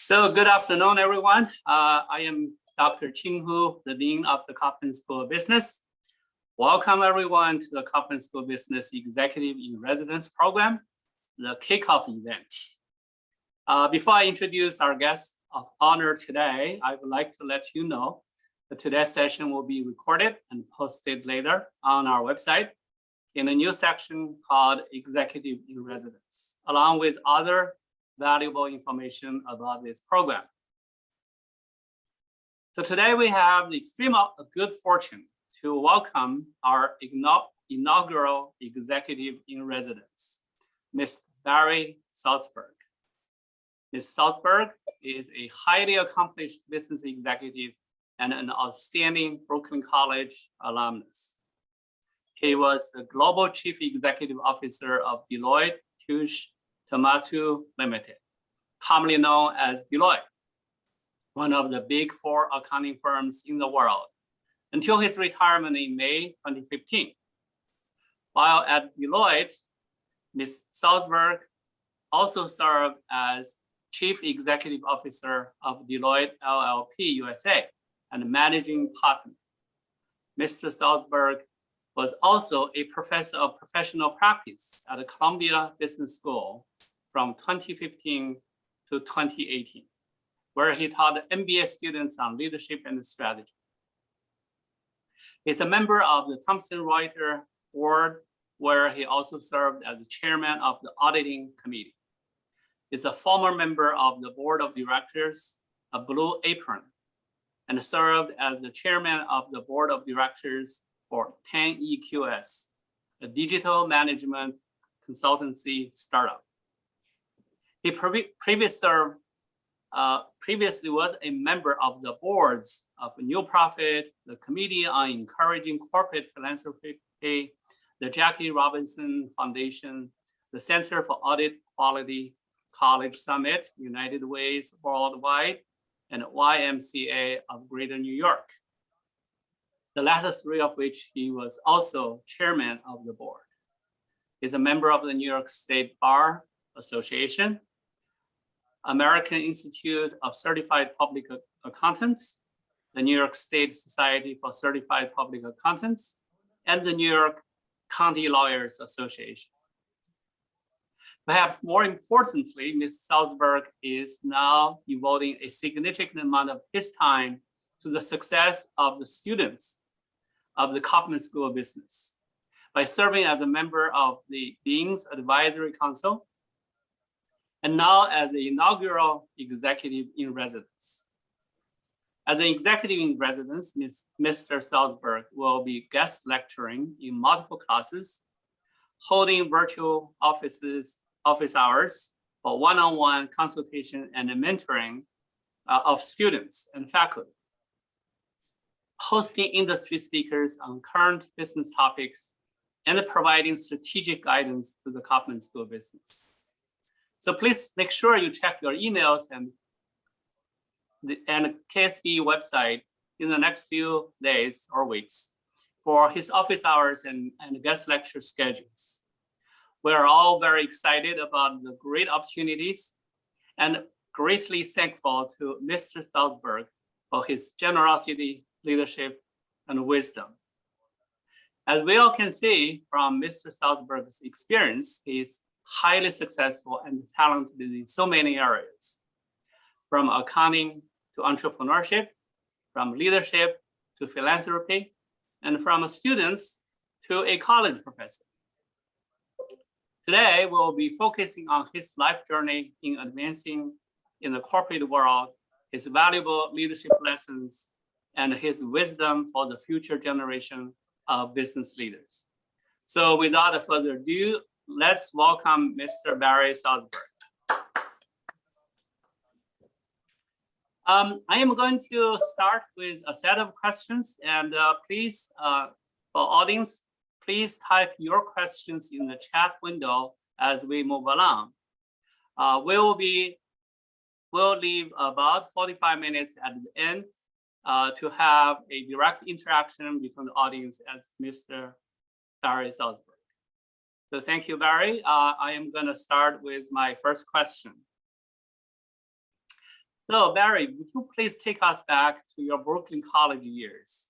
So good afternoon, everyone. I am Dr. Qing Hu, the Dean of the Koppelman School of Business. Welcome everyone to the Koppelman School of Business Executive in Residence Program, the kickoff event. Before I introduce our guest of honor today, I would like to let you know that today's session will be recorded and posted later on our website in a new section called Executive in Residence, along with other valuable information about this program. So today we have the extreme good fortune to welcome our inaugural executive in residence, Ms. Barry Salzberg. Ms. Salzberg is a highly accomplished business executive and an outstanding Brooklyn College alumnus. He was the Global Chief Executive Officer of Deloitte Touche Tohmatsu Ltd, commonly known as Deloitte, one of the big 4 accounting firms in the world, until his retirement in May 2015. While at Deloitte, Ms. Salzberg also served as Chief Executive Officer of Deloitte LLP USA and Managing Partner. Mr. Salzberg was also a professor of professional practice at the Columbia Business School from 2015 to 2018, where he taught MBA students on leadership and strategy. He's a member of the Thomson Reuters board, where he also served as the chairman of the auditing committee. He's a former member of the board of directors of Blue Apron and served as the chairman of the board of directors for 10EQS, a digital management consultancy startup. He previously was a member of the boards of New Profit, the Committee on Encouraging Corporate Philanthropy, the Jackie Robinson Foundation, the Center for Audit Quality, College Summit, United Ways Worldwide, and YMCA of Greater New York. The latter 3 of which he was also chairman of the board. He's a member of the New York State Bar Association, American Institute of Certified Public Accountants, the New York State Society for Certified Public Accountants, and the New York County Lawyers Association. Perhaps more importantly, Ms. Salzberg is now devoting a significant amount of his time to the success of the students of the Koppelman School of Business by serving as a member of the Dean's Advisory Council and now as the inaugural executive in residence. As an executive in residence, Mr. Salzberg will be guest lecturing in multiple classes, holding virtual office hours for one-on-one consultation and mentoring of students and faculty, hosting industry speakers on current business topics, and providing strategic guidance to the Koppelman School of Business. So please make sure you check your emails and the KSB website in the next few days or weeks for his office hours and guest lecture schedules. We're all very excited about the great opportunities and greatly thankful to Mr. Salzberg for his generosity, leadership, and wisdom. As we all can see from Mr. Salzberg's experience, he's highly successful and talented in so many areas, from accounting to entrepreneurship, from leadership to philanthropy, and from students to a college professor. Today, we'll be focusing on his life journey in advancing in the corporate world, his valuable leadership lessons, and his wisdom for the future generation of business leaders. So without further ado, let's welcome Mr. Barry Salzberg. I am going to start with a set of questions, and please, for audience, please type your questions in the chat window as we move along. We'll leave about 45 minutes at the end to have a direct interaction between the audience and Mr. Barry Salzberg. So thank you, Barry. I am going to start with my first question. So Barry, would you please take us back to your Brooklyn College years?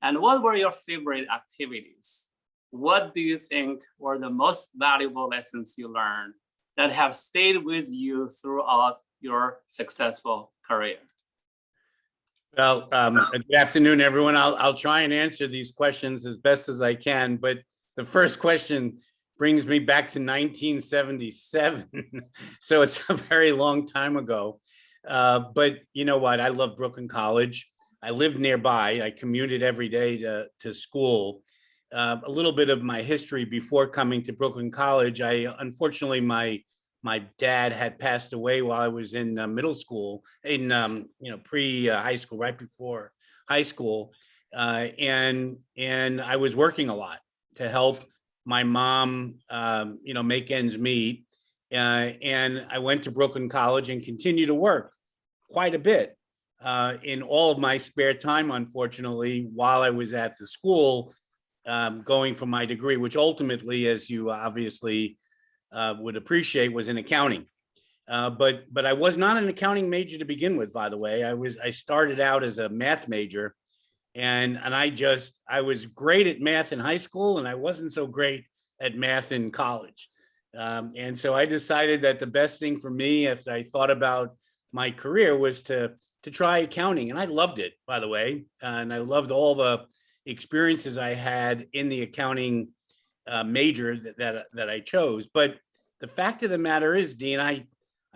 And what were your favorite activities? What do you think were the most valuable lessons you learned that have stayed with you throughout your successful career? Well, good afternoon, everyone. I'll try and answer these questions as best as I can, but the first question brings me back to 1977. So it's a very long time ago. But you know what? I love Brooklyn College. I lived nearby. I commuted every day to school. A little bit of my history before coming to Brooklyn College. Unfortunately, my dad had passed away while I was in middle school, in pre high school, right before high school, and I was working a lot to help my mom, make ends meet, and I went to Brooklyn College and continued to work quite a bit in all of my spare time, unfortunately, while I was at the school, going for my degree, which ultimately, as you obviously would appreciate, was in accounting. But I was not an accounting major to begin with, by the way. I started out as a math major, and I was great at math in high school, and I wasn't so great at math in college. And so I decided that the best thing for me, after I thought about my career, was to try accounting. And I loved it, by the way. And I loved all the experiences I had in the accounting major that I chose. But the fact of the matter is, Dean, I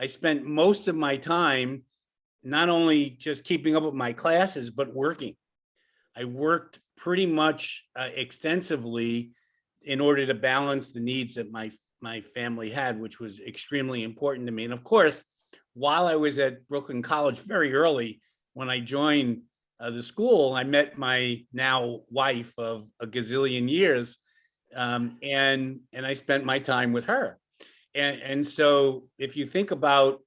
spent most of my time not only just keeping up with my classes, but working. I worked pretty much extensively in order to balance the needs that my family had, which was extremely important to me. And of course, while I was at Brooklyn College very early, when I joined the school, I met my now wife of a gazillion years, and I spent my time with her. And so if you think about,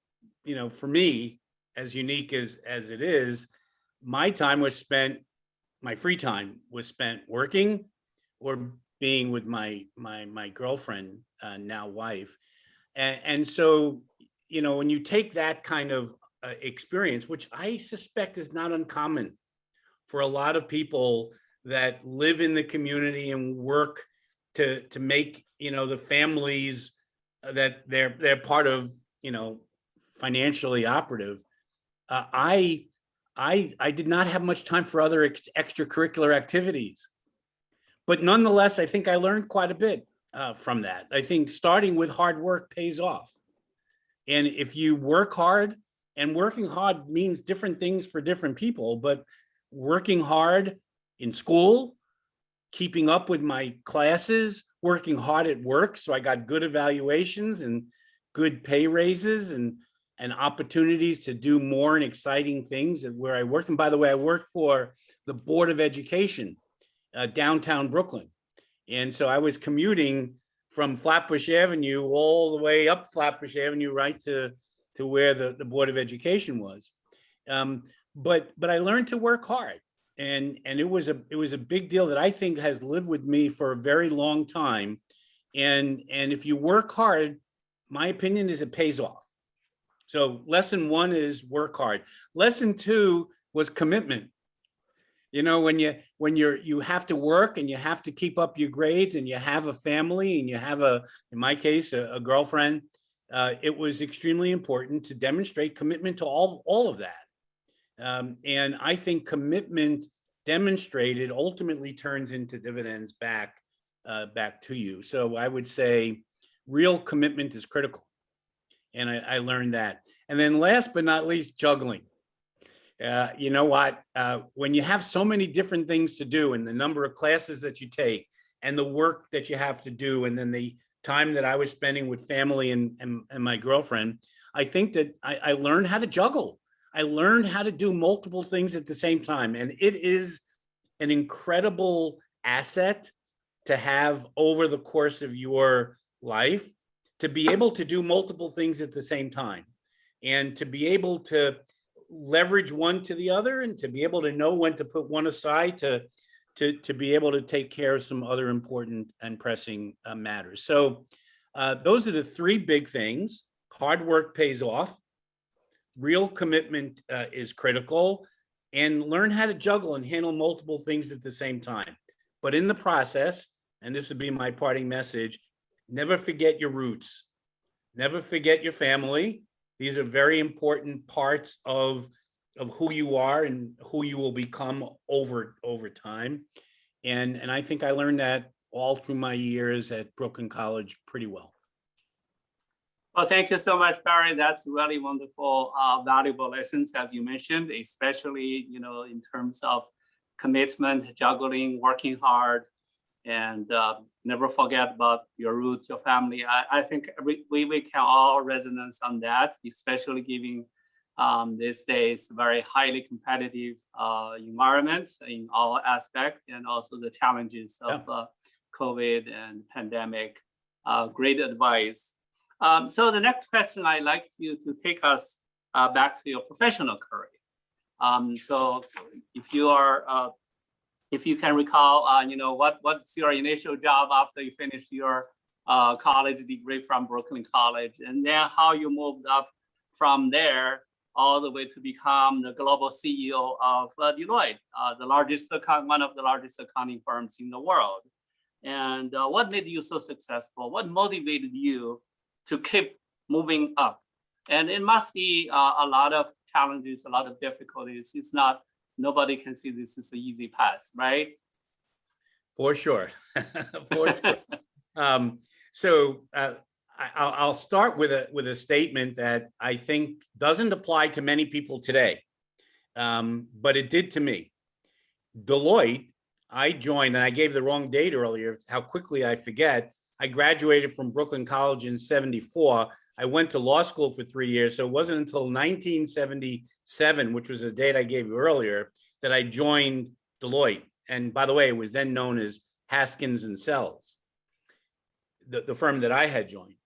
for me, as unique as it is, my free time was spent working or being with my girlfriend, now wife. And so, when you take that kind of experience, which I suspect is not uncommon for a lot of people that live in the community and work to make, the families that they're part of, financially operative. I did not have much time for other extracurricular activities, but nonetheless, I think I learned quite a bit from that. I think starting with hard work pays off. And if you work hard, and working hard means different things for different people, but working hard in school, keeping up with my classes, working hard at work, so I got good evaluations and good pay raises and opportunities to do more and exciting things at where I worked. And by the way, I worked for the Board of Education, downtown Brooklyn. And so I was commuting from Flatbush Avenue all the way up Flatbush Avenue, right to where the Board of Education was. But I learned to work hard. And it was a big deal that I think has lived with me for a very long time. And if you work hard, my opinion is it pays off. So lesson one is work hard. Lesson two was commitment. When you have to work and you have to keep up your grades and you have a family and you have in my case, a girlfriend, it was extremely important to demonstrate commitment to all of that. And I think commitment demonstrated ultimately turns into dividends back to you. So I would say real commitment is critical. And I learned that. And then last but not least, juggling. You know what? When you have so many different things to do and the number of classes that you take and the work that you have to do, and then the time that I was spending with family and my girlfriend, I think that I learned how to juggle. I learned how to do multiple things at the same time. And it is an incredible asset to have over the course of your life, to be able to do multiple things at the same time and to be able to leverage one to the other and to be able to know when to put one aside to be able to take care of some other important and pressing matters. So those are the three big things. Hard work pays off. real commitment is critical, and learn how to juggle and handle multiple things at the same time. But in the process, and this would be my parting message, never forget your roots. Never forget your family. These are very important parts of who you are and who you will become over time. And I think I learned that all through my years at Brooklyn College pretty well. Well, thank you so much, Barry. That's really wonderful, valuable lessons, as you mentioned, especially, in terms of commitment, juggling, working hard, and never forget about your roots, your family. I think we can all resonance on that, especially given these days very highly competitive environment in all aspects, and also the challenges of COVID and pandemic. Great advice. So the next question, I'd like you to take us back to your professional career. So if you can recall, what's your initial job after you finished your college degree from Brooklyn College, and then how you moved up from there all the way to become the global CEO of Deloitte, one of the largest accounting firms in the world. And what made you so successful? What motivated you to keep moving up? And it must be a lot of challenges, a lot of difficulties. It's not, nobody can see this is an easy path, right? For sure. For sure. So I'll start with a statement that I think doesn't apply to many people today, but it did to me. Deloitte, I joined, and I gave the wrong date earlier, how quickly I forget. I graduated from Brooklyn College in '74. I went to law school for 3 years. So it wasn't until 1977, which was the date I gave you earlier, that I joined Deloitte. And by the way, it was then known as Haskins and Sells, the firm that I had joined.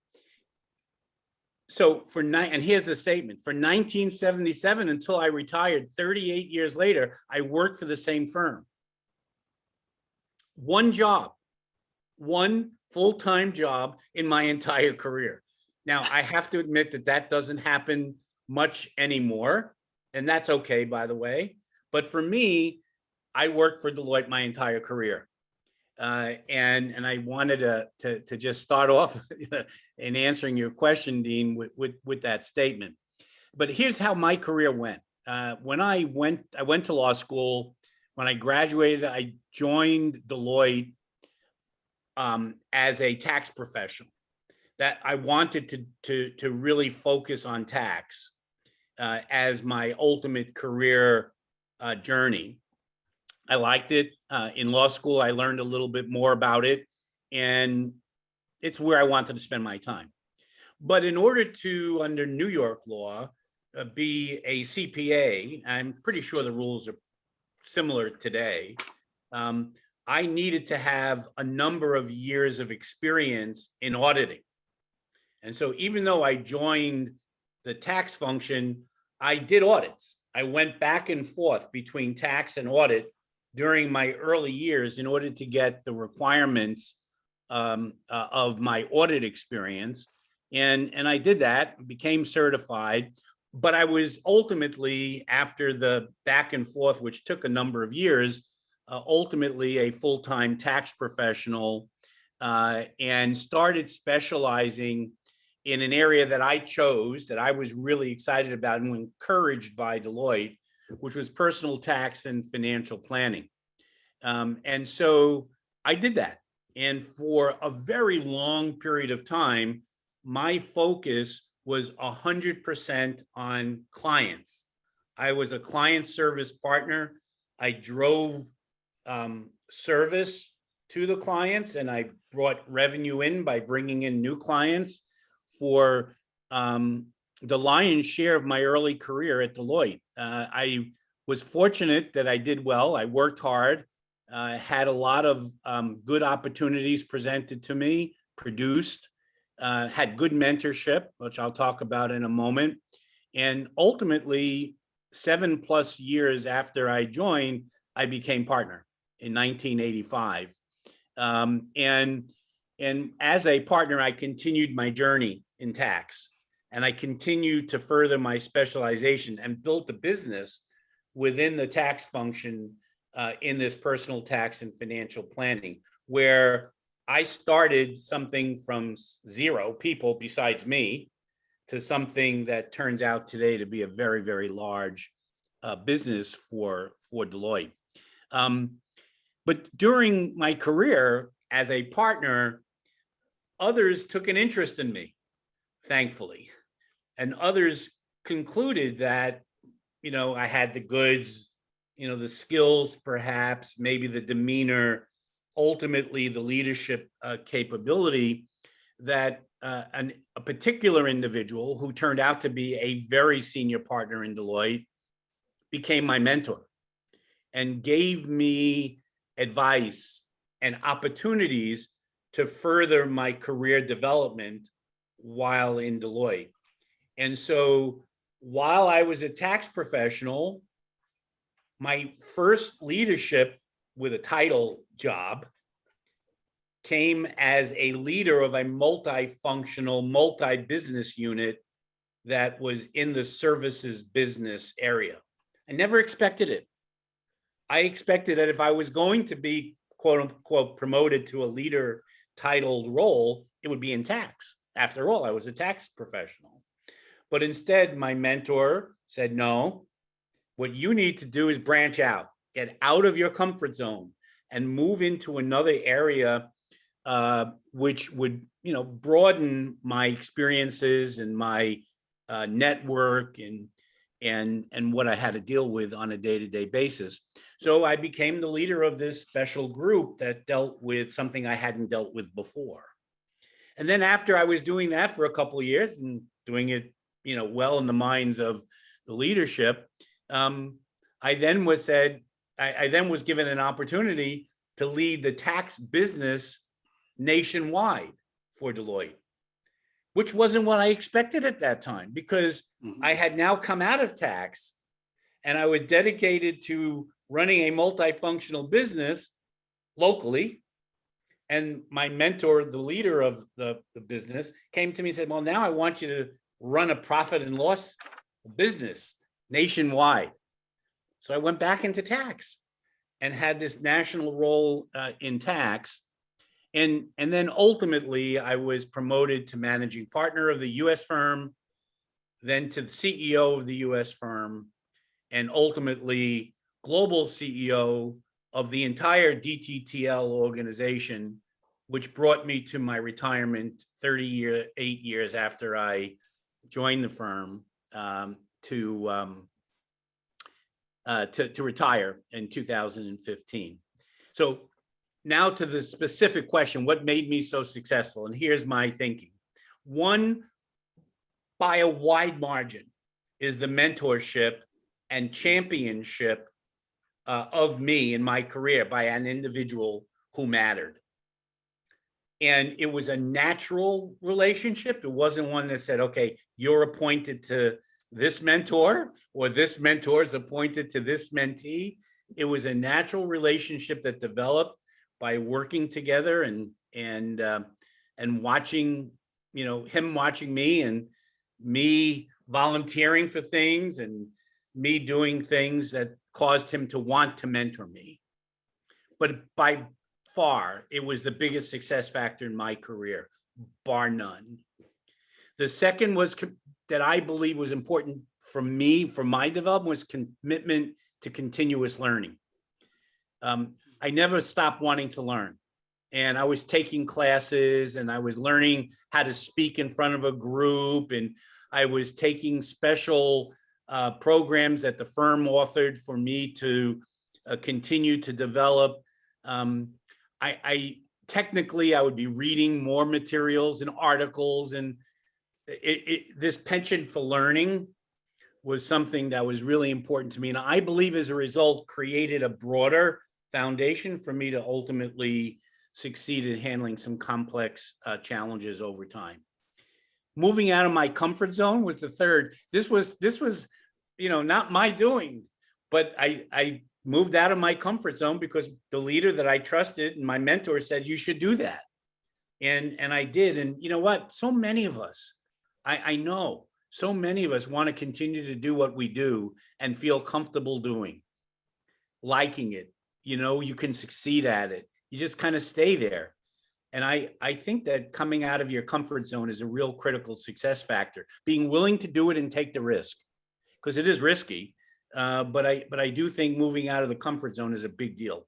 So and here's the statement, for 1977 until I retired 38 years later, I worked for the same firm. One job, one full-time job in my entire career. Now, I have to admit that doesn't happen much anymore, and that's okay, by the way. But for me, I worked for Deloitte my entire career. And I wanted to just start off in answering your question, Dean, with that statement. But here's how my career went. When I went to law school. When I graduated, I joined Deloitte as a tax professional. That I wanted to really focus on tax as my ultimate career journey. I liked it. In law school, I learned a little bit more about it, and it's where I wanted to spend my time. But in order to, under New York law, be a CPA, I'm pretty sure the rules are similar today. I needed to have a number of years of experience in auditing. And so even though I joined the tax function, I did audits. I went back and forth between tax and audit during my early years in order to get the requirements of my audit experience. And I did that, became certified. But I was ultimately, after the back and forth, which took a number of years, ultimately a full-time tax professional, and started specializing in an area that I chose, that I was really excited about and encouraged by Deloitte, which was personal tax and financial planning. And so I did that. And for a very long period of time, my focus was 100% on clients. I was a client service partner. I drove service to the clients, and I brought revenue in by bringing in new clients for the lion's share of my early career at Deloitte. I was fortunate that I did well. I worked hard, had a lot of good opportunities presented to me, produced, had good mentorship, which I'll talk about in a moment. And ultimately, 7+ years after I joined, I became partner in 1985. And as a partner, I continued my journey in tax. And I continued to further my specialization and built a business within the tax function in this personal tax and financial planning, where I started something from 0 people besides me to something that turns out today to be a very, very large business for Deloitte. But during my career as a partner, others took an interest in me, thankfully. And others concluded that, I had the goods, the skills, perhaps, maybe the demeanor, ultimately the leadership capability that a particular individual who turned out to be a very senior partner in Deloitte became my mentor and gave me advice and opportunities to further my career development while in Deloitte. And so while I was a tax professional, my first leadership with a title job came as a leader of a multifunctional, multi-business unit that was in the services business area. I never expected it. I expected that if I was going to be, quote unquote, promoted to a leader titled role, it would be in tax. After all, I was a tax professional. But instead, my mentor said, no, what you need to do is branch out, get out of your comfort zone and move into another area which would, broaden my experiences and my network and what I had to deal with on a day-to-day basis. So I became the leader of this special group that dealt with something I hadn't dealt with before. And then after I was doing that for a couple of years and doing it, well in the minds of the leadership, I then was given an opportunity to lead the tax business nationwide for Deloitte, which wasn't what I expected at that time, because I had now come out of tax and I was dedicated to running a multifunctional business locally. And my mentor, the leader of the business, came to me and said, well, now I want you to run a profit and loss business nationwide. So I went back into tax and had this national role in tax. And then ultimately, I was promoted to managing partner of the US firm, then to the CEO of the US firm, and ultimately global CEO of the entire DTTL organization, which brought me to my retirement 8 years after I joined the firm to retire in 2015. So now to the specific question, what made me so successful? And here's my thinking. One, by a wide margin, is the mentorship and championship of me in my career by an individual who mattered. And it was a natural relationship. It wasn't one that said, okay, you're appointed to this mentor or this mentor is appointed to this mentee. It was a natural relationship that developed by working together and watching, him watching me and me volunteering for things and me doing things that caused him to want to mentor me. But by far, it was the biggest success factor in my career, bar none. The second was that I believe was important for me, for my development, was commitment to continuous learning. I never stopped wanting to learn. And I was taking classes and I was learning how to speak in front of a group. And I was taking special programs that the firm offered for me to continue to develop. Technically, I would be reading more materials and articles, and this penchant for learning was something that was really important to me. And I believe as a result created a broader foundation for me to ultimately succeed in handling some complex challenges over time. Moving out of my comfort zone was the third. This was, not my doing, but I moved out of my comfort zone because the leader that I trusted and my mentor said, you should do that. And I did. And you know what? So many of us I know so many of us want to continue to do what we do and feel comfortable doing, liking it. You know, you can succeed at it. You just kind of stay there. And I think that coming out of your comfort zone is a real critical success factor. Being willing to do it and take the risk, because it is risky. But I do think moving out of the comfort zone is a big deal.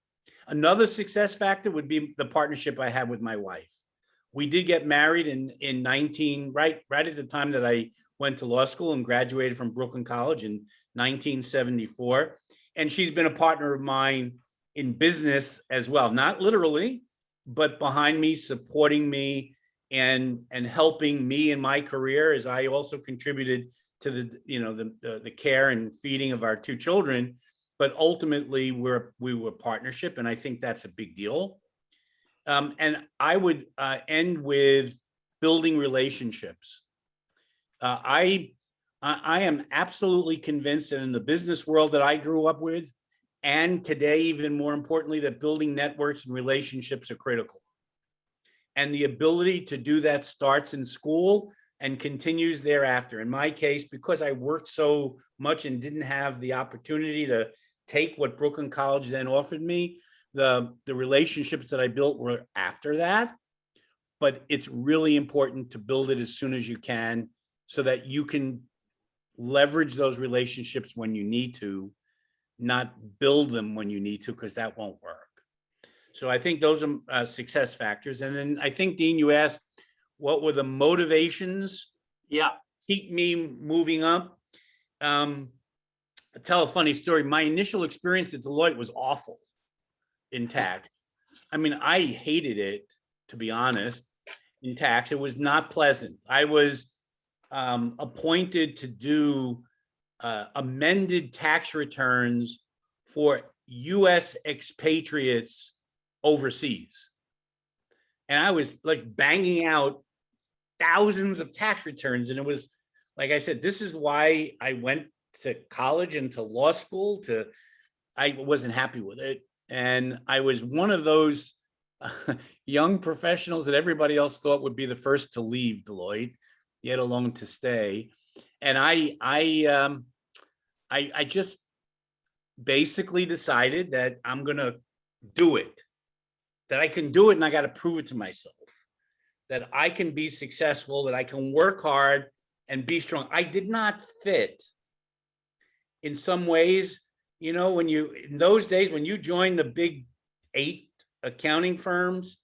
Another success factor would be the partnership I had with my wife. We did get married in 19, right at the time that I went to law school and graduated from Brooklyn College in 1974. And she's been a partner of mine in business as well, not literally, but behind me, supporting me and helping me in my career, as I also contributed to the care and feeding of our two children. But ultimately, we were partnership, and I think that's a big deal. And I would end with building relationships. I am absolutely convinced that in the business world that I grew up with, and today, even more importantly, that building networks and relationships are critical. And the ability to do that starts in school and continues thereafter. In my case, because I worked so much and didn't have the opportunity to take what Brooklyn College then offered me, the relationships that I built were after that. But it's really important to build it as soon as you can so that you can leverage those relationships when you need to, not build them when you need to, because that won't work. So I think those are success factors. And then I think, Dean, you asked, what were the motivations? Yeah. Keep me moving up. I'll tell a funny story. My initial experience at Deloitte was awful in tax. I mean, I hated it, to be honest, in tax. It was not pleasant. I was appointed to do amended tax returns for US expatriates overseas. And I was like banging out thousands of tax returns. And it was, like I said, this is why I went to college and to law school. I wasn't happy with it. And I was one of those young professionals that everybody else thought would be the first to leave Deloitte, yet alone to stay. And I just basically decided that I'm going to do it, that I can do it, and I got to prove it to myself, that I can be successful, that I can work hard and be strong. I did not fit in some ways, you know, in those days, when you joined the big 8 accounting firms,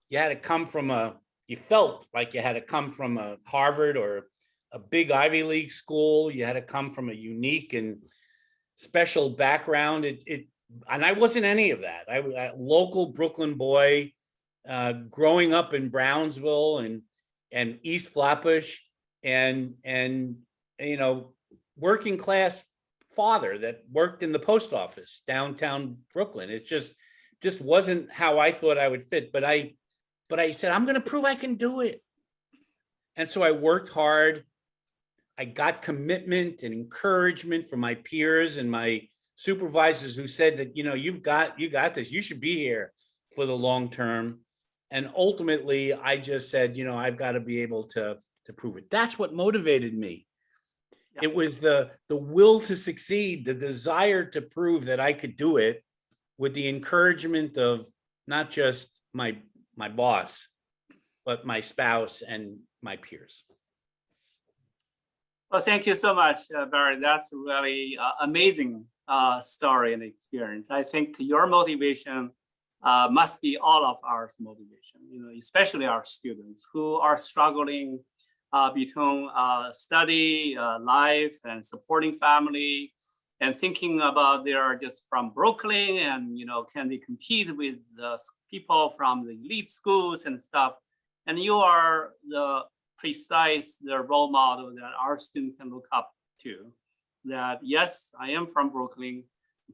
you had to come from you felt like you had to come from a Harvard or a big Ivy League school. You had to come from a unique and special background. And I wasn't any of that. I was a local Brooklyn boy, growing up in Brownsville and East Flatbush, and you know, working class father that worked in the post office downtown Brooklyn. It just wasn't how I thought I would fit. But I said, I'm going to prove I can do it. And so I worked hard. I got commitment and encouragement from my peers and my supervisors who said that, you know, you got this, you should be here for the long term. And ultimately, I just said, you know, I've got to be able to prove it. That's what motivated me. Yeah. It was the will to succeed, the desire to prove that I could do it, with the encouragement of not just my boss, but my spouse and my peers. Well, thank you so much, Barry. That's really amazing story and experience. I think your motivation must be all of our motivation, you know, especially our students who are struggling between study, life, and supporting family, and thinking about they're just from Brooklyn, and, you know, can they compete with people from the elite schools and stuff? And you are the role model that our students can look up to. That, yes, I am from Brooklyn,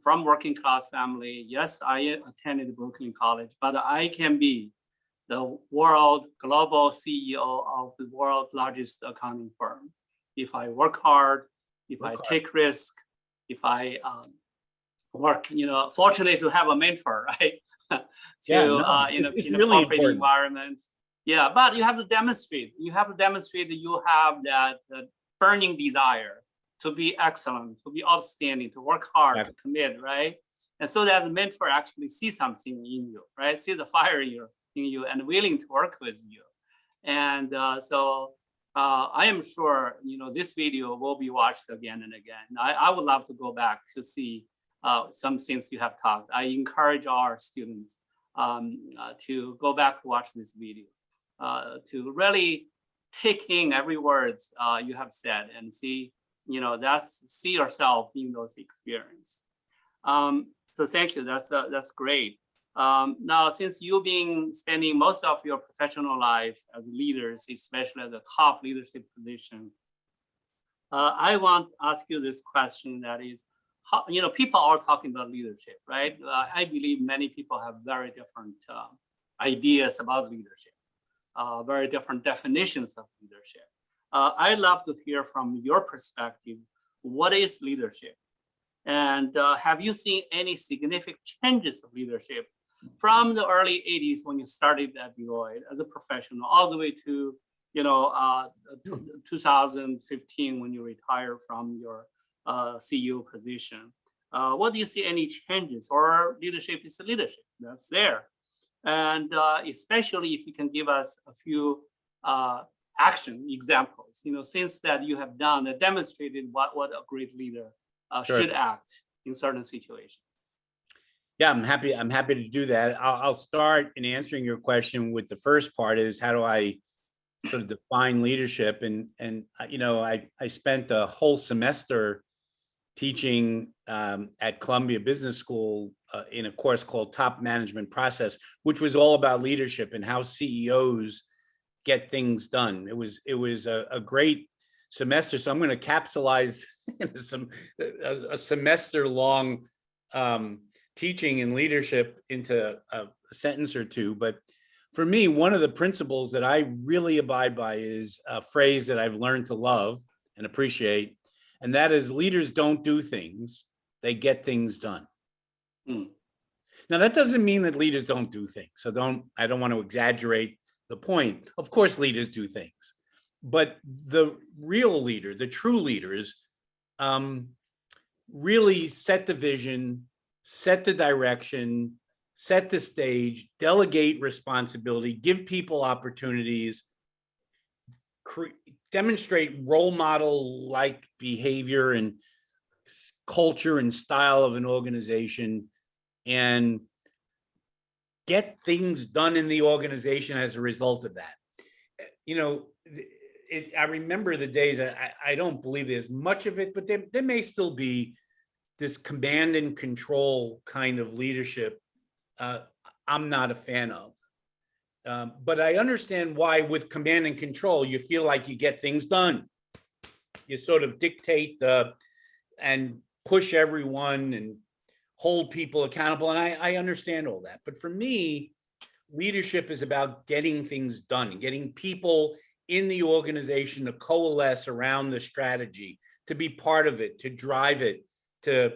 from working class family. Yes, I attended Brooklyn College, but I can be the global CEO of the world's largest accounting firm if I work hard, if I take risk, if I work, you know, fortunate to have a mentor, right? In a really corporate environment. Yeah, but you have to demonstrate. You have to demonstrate that you have that burning desire to be excellent, to be outstanding, to work hard, Yeah. to commit, right? And so that the mentor actually sees something in you, right? See the fire in you and willing to work with you. And I am sure, this video will be watched again and again. I would love to go back to see some things you have talked. I encourage our students to go back to watch this video, to really take in every word you have said and see, see yourself in those experiences. So thank you. That's great. Now, since you've been spending most of your professional life as leaders, especially at the top leadership position, I want to ask you this question that is, how, people are talking about leadership, right? I believe many people have very different ideas about leadership, very different definitions of leadership. I'd love to hear from your perspective, what is leadership? And have you seen any significant changes of leadership from the early 80s when you started at Deloitte as a professional, all the way to 2015 when you retired from your CEO position? What do you see any changes, or leadership is leadership that's there? And especially if you can give us a few action examples, things that you have done that demonstrated what a great leader Sure. should act in certain situations. Yeah, I'm happy to do that. I'll start in answering your question with the first part is, how do I sort of define leadership? And I spent a whole semester teaching at Columbia Business School in a course called Top Management Process, which was all about leadership and how CEOs get things done. It was a great semester. So I'm going to capsulize a semester long teaching in leadership into a sentence or two. But for me, one of the principles that I really abide by is a phrase that I've learned to love and appreciate. And that is, leaders don't do things, they get things done. Now, that doesn't mean that leaders don't do things. So I don't want to exaggerate the point. Of course, leaders do things. But the real leader, the true leaders, really set the vision, set the direction, set the stage, delegate responsibility, give people opportunities, demonstrate role model-like behavior and culture and style of an organization, and get things done in the organization as a result of that. I remember the days that I don't believe there's much of it, but there may still be this command and control kind of leadership. I'm not a fan of. But I understand why with command and control, you feel like you get things done. You sort of dictate and push everyone and hold people accountable. And I understand all that. But for me, leadership is about getting things done, getting people in the organization to coalesce around the strategy, to be part of it, to drive it, to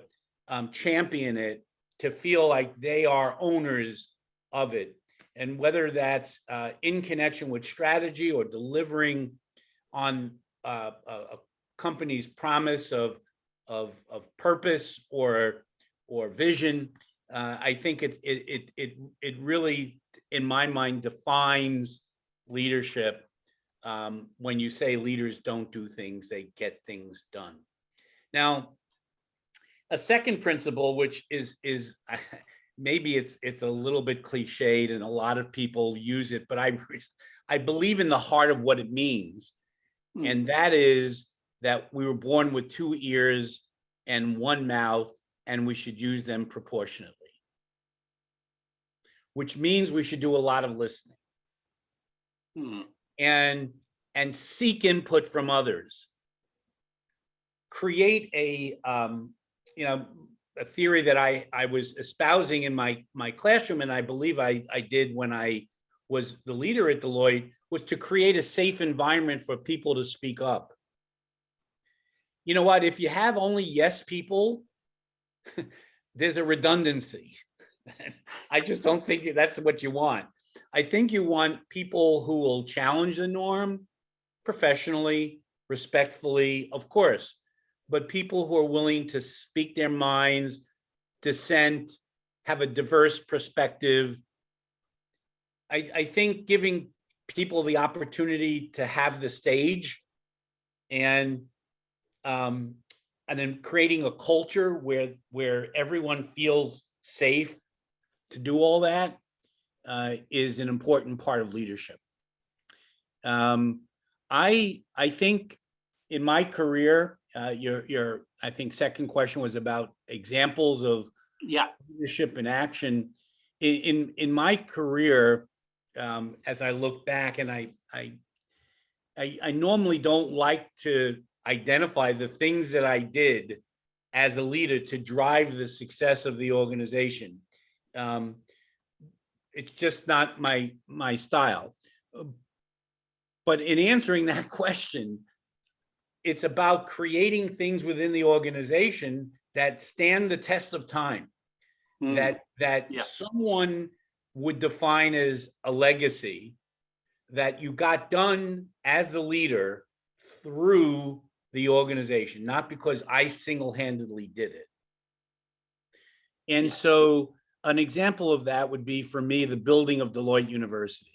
champion it, to feel like they are owners of it. And whether that's in connection with strategy or delivering on a company's promise of purpose or vision, I think it really, in my mind, defines leadership. When you say leaders don't do things, they get things done. Now, a second principle, which is maybe it's a little bit cliched and a lot of people use it, but I believe in the heart of what it means. And that is that we were born with 2 ears and 1 mouth, and we should use them proportionately, which means we should do a lot of listening and seek input from others. Create a theory that I was espousing in my classroom, and I believe I did when I was the leader at Deloitte, was to create a safe environment for people to speak up. You know what? If you have only yes people, there's a redundancy. I just don't think that's what you want. I think you want people who will challenge the norm professionally, respectfully, of course, but people who are willing to speak their minds, dissent, have a diverse perspective. I think giving people the opportunity to have the stage and then creating a culture where everyone feels safe to do all that is an important part of leadership. I think in my career, your I think second question was about examples of leadership in action. In my career, as I look back, and I normally don't like to identify the things that I did as a leader to drive the success of the organization. It's just not my style. But in answering that question, it's about creating things within the organization that stand the test of time, that someone would define as a legacy that you got done as the leader through the organization, not because I single-handedly did it. And so an example of that would be, for me, the building of Deloitte University.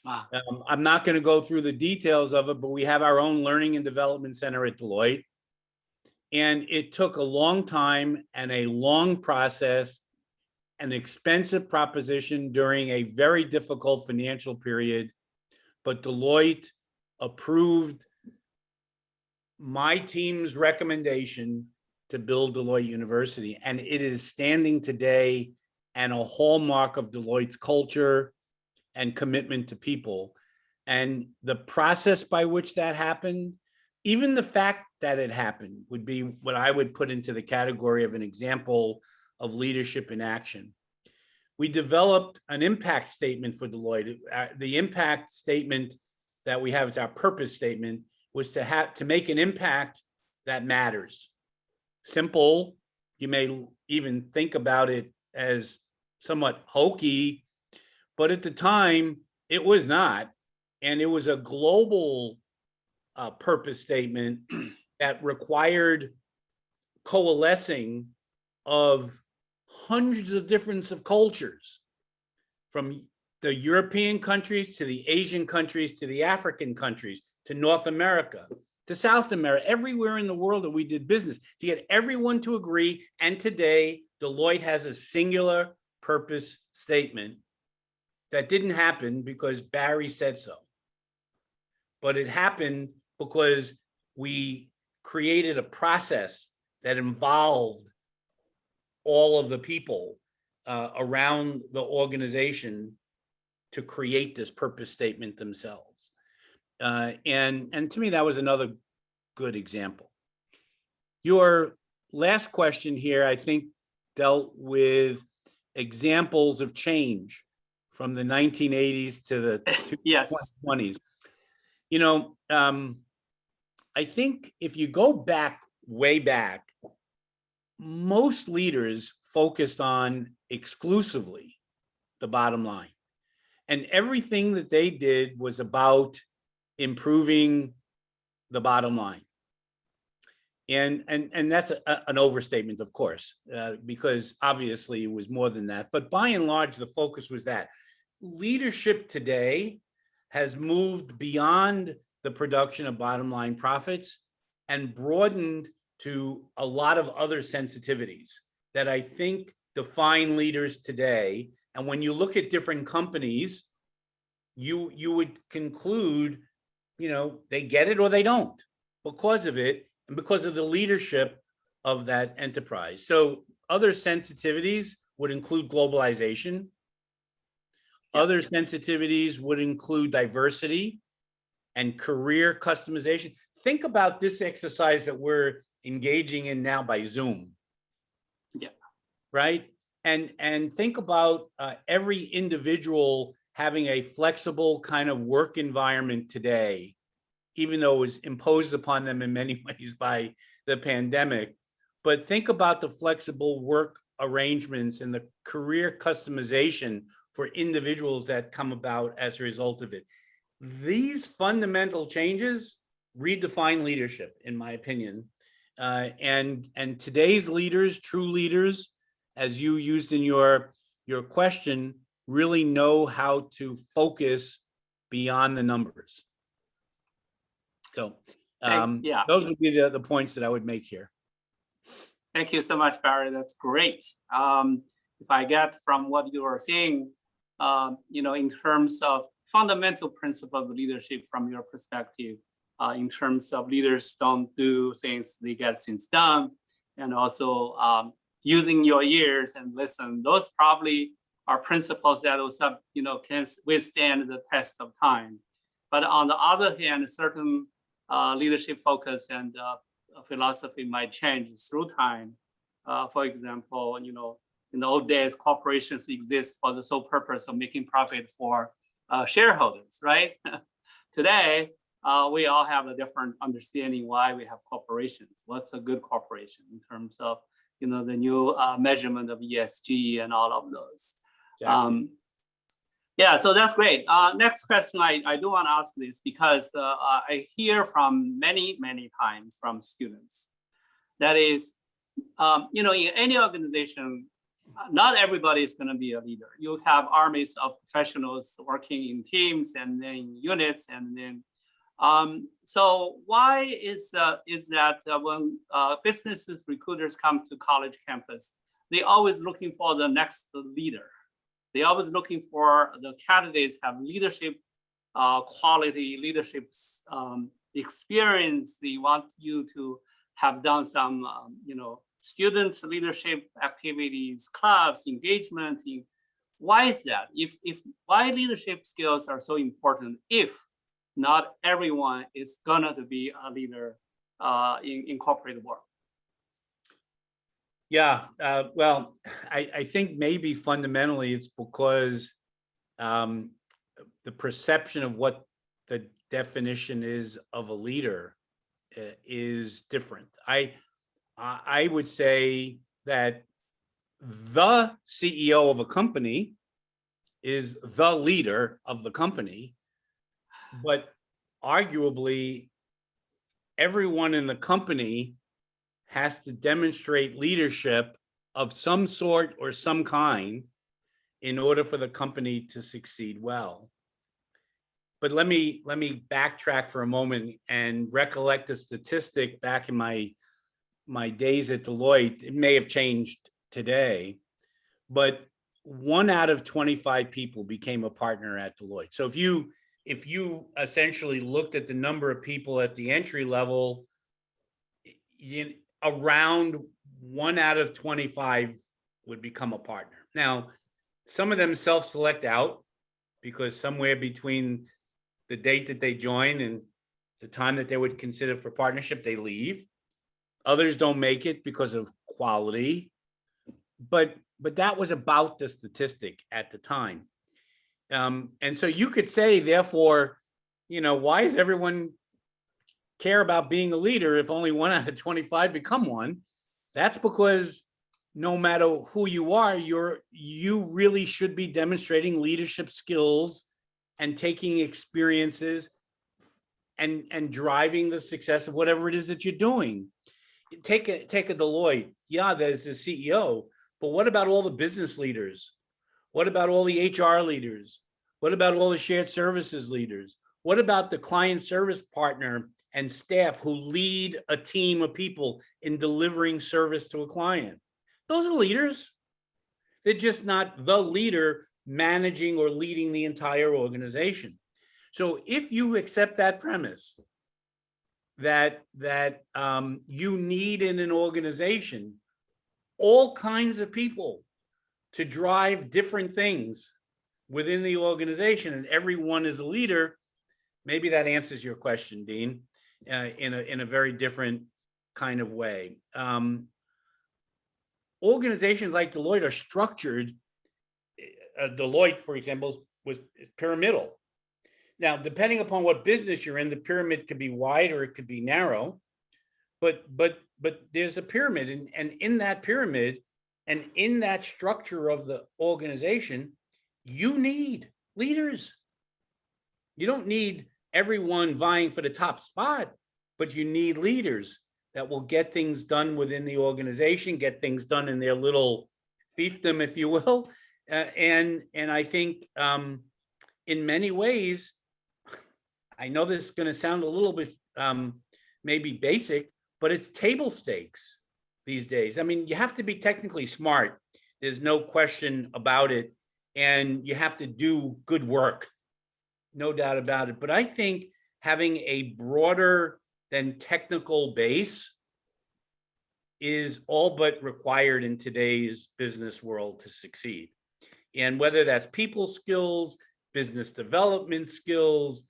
I'm not going to go through the details of it, but we have our own learning and development center at Deloitte. And it took a long time and a long process, an expensive proposition during a very difficult financial period. But Deloitte approved my team's recommendation to build Deloitte University. And it is standing today and a hallmark of Deloitte's culture and commitment to people. And the process by which that happened, even the fact that it happened, would be what I would put into the category of an example of leadership in action. We developed an impact statement for Deloitte. The impact statement that we have as our purpose statement was to make an impact that matters. Simple. You may even think about it as somewhat hokey, but at the time, it was not. And it was a global purpose statement that required coalescing of hundreds of different cultures, from the European countries to the Asian countries to the African countries to North America to South America, everywhere in the world that we did business, to get everyone to agree. And today, Deloitte has a singular purpose statement. That didn't happen because Barry said so, but it happened because we created a process that involved all of the people around the organization to create this purpose statement themselves. And to me, that was another good example. Your last question here, I think, dealt with examples of change from the 1980s to the 2020s. You know, I think if you go back, way back, most leaders focused on exclusively the bottom line. And everything that they did was about improving the bottom line. And that's an overstatement, of course, because obviously it was more than that. But by and large, the focus was that. Leadership today has moved beyond the production of bottom line profits and broadened to a lot of other sensitivities that I think define leaders today. And when you look at different companies, you would conclude, you know, they get it or they don't because of it and because of the leadership of that enterprise. So other sensitivities would include globalization. Other sensitivities would include diversity and career customization. Think about this exercise that we're engaging in now by Zoom. Right? And think about every individual having a flexible kind of work environment today, even though it was imposed upon them in many ways by the pandemic. But think about the flexible work arrangements and the career customization for individuals that come about as a result of it. These fundamental changes redefine leadership, in my opinion. And today's leaders, true leaders, as you used in your question, really know how to focus beyond the numbers. So Yeah. those would be the points that I would make here. Thank you so much, Barry. That's great. If I get from what you are saying, in terms of fundamental principle of leadership from your perspective, in terms of leaders don't do things, they get things done, and also using your ears and listen, those probably are principles that also, can withstand the test of time. But on the other hand, certain leadership focus and philosophy might change through time. For example, in the old days, corporations exist for the sole purpose of making profit for shareholders, right? Today, we all have a different understanding why we have corporations. What's a good corporation in terms of, the new measurement of ESG and all of those. Exactly. Yeah, so that's great. Next question, I do want to ask this because I hear from many times from students. That is, in any organization, not everybody is going to be a leader. You have armies of professionals working in teams and then units, and then so why is that when businesses recruiters come to college campus, they always looking for the next leader. They always looking for the candidates have leadership quality, leadership experience. They want you to have done some, student leadership activities, clubs, engagement. Why is that? If why leadership skills are so important if not everyone is gonna to be a leader in corporate world? Yeah, well, I think maybe fundamentally it's because the perception of what the definition is of a leader is different. I would say that the CEO of a company is the leader of the company, but arguably everyone in the company has to demonstrate leadership of some sort or some kind in order for the company to succeed well. But let me backtrack for a moment and recollect a statistic back in my days at Deloitte. It may have changed today, but 1 out of 25 people became a partner at Deloitte. So if you essentially looked at the number of people at the entry level, around 1 out of 25 would become a partner. Now, some of them self-select out because somewhere between the date that they join and the time that they would consider for partnership, they leave. Others don't make it because of quality, but that was about the statistic at the time. And so you could say, therefore, why does everyone care about being a leader if only 1 out of 25 become one? That's because no matter who you are, you really should be demonstrating leadership skills and taking experiences and driving the success of whatever it is that you're doing. Take a Deloitte. Yeah, there's the CEO, but what about all the business leaders? What about all the HR leaders? What about all the shared services leaders? What about the client service partner and staff who lead a team of people in delivering service to a client? Those are leaders. They're just not the leader managing or leading the entire organization. So if you accept that premise that you need in an organization all kinds of people to drive different things within the organization, and everyone is a leader, maybe that answers your question, Dean, in a very different kind of way. Organizations like Deloitte are structured. Deloitte, for example, is pyramidal. Now, depending upon what business you're in, the pyramid could be wide or it could be narrow, but there's a pyramid, and in that pyramid and in that structure of the organization, you need leaders. You don't need everyone vying for the top spot, but you need leaders that will get things done within the organization, get things done in their little fiefdom, if you will. And I think in many ways, I know this is going to sound a little bit maybe basic, but it's table stakes these days. I mean, you have to be technically smart. There's no question about it. And you have to do good work, no doubt about it. But I think having a broader than technical base is all but required in today's business world to succeed. And whether that's people skills, business development skills,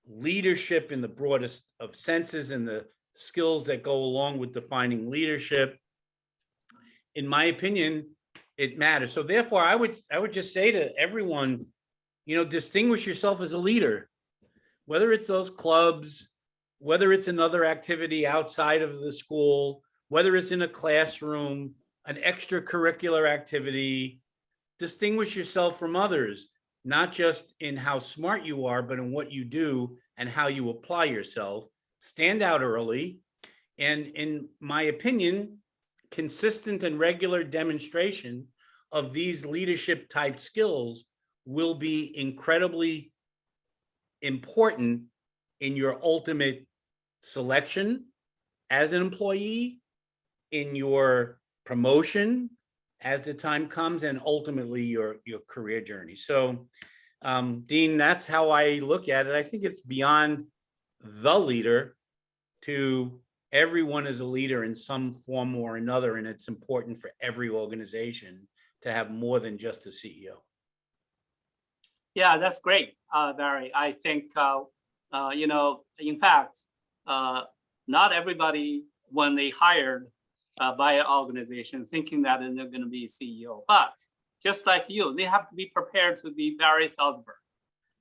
leadership in the broadest of senses, and the skills that go along with defining leadership, in my opinion, it matters. So therefore, I would just say to everyone, distinguish yourself as a leader, whether it's those clubs, whether it's another activity outside of the school, whether it's in a classroom, an extracurricular activity. Distinguish yourself from others, not just in how smart you are, but in what you do and how you apply yourself. Stand out early. And in my opinion, consistent and regular demonstration of these leadership type skills will be incredibly important in your ultimate selection as an employee, in your promotion as the time comes, and ultimately your career journey. So, Dean, that's how I look at it. I think it's beyond the leader to everyone is a leader in some form or another, and it's important for every organization to have more than just a CEO. Yeah, that's great, Barry. I think, in fact, not everybody, when they hired by an organization, thinking that they're going to be CEO, but just like you, they have to be prepared to be Barry Salzberg,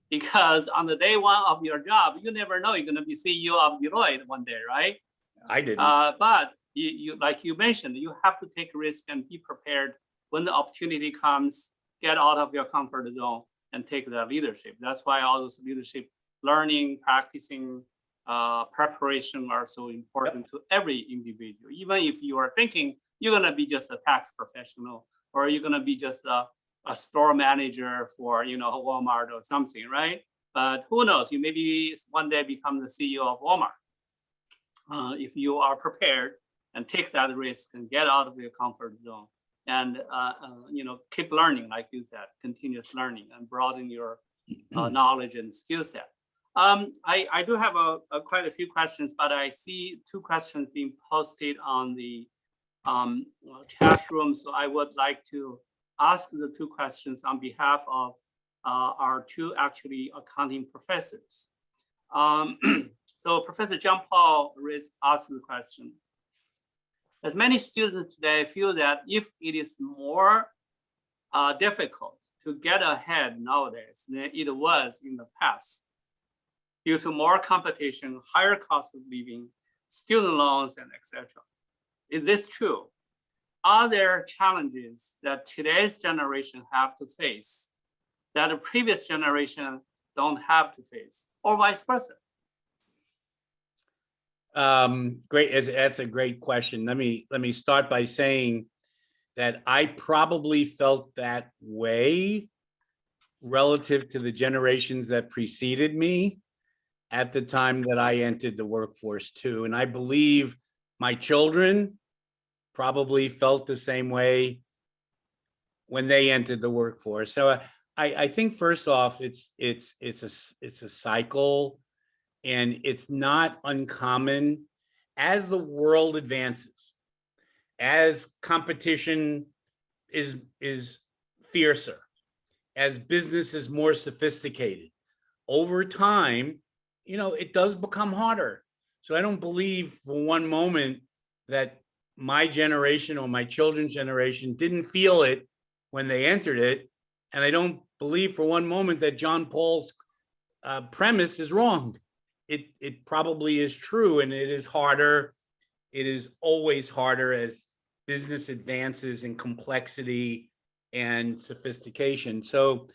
because on the day one of your job, you never know you're going to be CEO of Deloitte one day, right? I didn't. But you, like you mentioned, you have to take risk and be prepared when the opportunity comes. Get out of your comfort zone and take that leadership. That's why all those leadership learning, practicing, preparation are so important to every individual. Even if you are thinking you're going to be just a tax professional, or you're going to be just a store manager for Walmart or something, right? But who knows? You maybe one day become the CEO of Walmart. If you are prepared and take that risk and get out of your comfort zone, and keep learning, like you said, continuous learning, and broaden your knowledge and skill set. I do have quite a few questions, but I see two questions being posted on the chat room. So I would like to ask the two questions on behalf of our two actually accounting professors. So Professor John Paul asked the question: as many students today feel that if it is more difficult to get ahead nowadays than it was in the past, due to more competition, higher cost of living, student loans, and etc. Is this true? Are there challenges that today's generation have to face that the previous generation don't have to face, or vice versa? Great. That's a great question. Let me start by saying that I probably felt that way relative to the generations that preceded me at the time that I entered the workforce too. And I believe my children probably felt the same way when they entered the workforce. So I think first off, it's a cycle. And it's not uncommon as the world advances, as competition is fiercer, as business is more sophisticated. Over time, it does become harder. So I don't believe for one moment that my generation or my children's generation didn't feel it when they entered it. And I don't believe for one moment that John Paul's premise is wrong. It probably is true, and it is harder. It is always harder as business advances in complexity and sophistication. So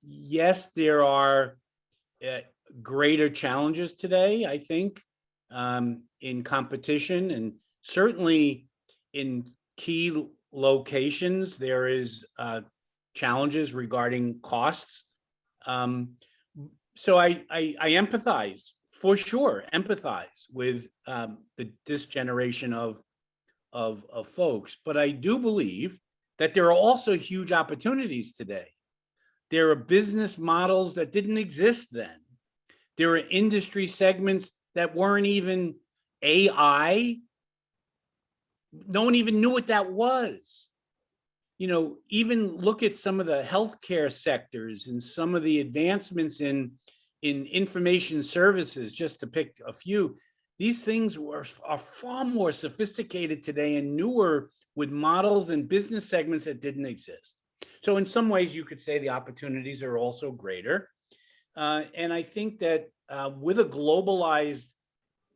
yes, there are greater challenges today, I think, in competition, and certainly in key locations, there is challenges regarding costs. So I empathize, for sure, empathize with this generation of folks, but I do believe that there are also huge opportunities today. There are business models that didn't exist then. There are industry segments that weren't even AI. No one even knew what that was. You know, even look at some of the healthcare sectors and some of the advancements in information services, just to pick a few. These things are far more sophisticated today and newer, with models and business segments that didn't exist. So in some ways, you could say the opportunities are also greater. And I think that with a globalized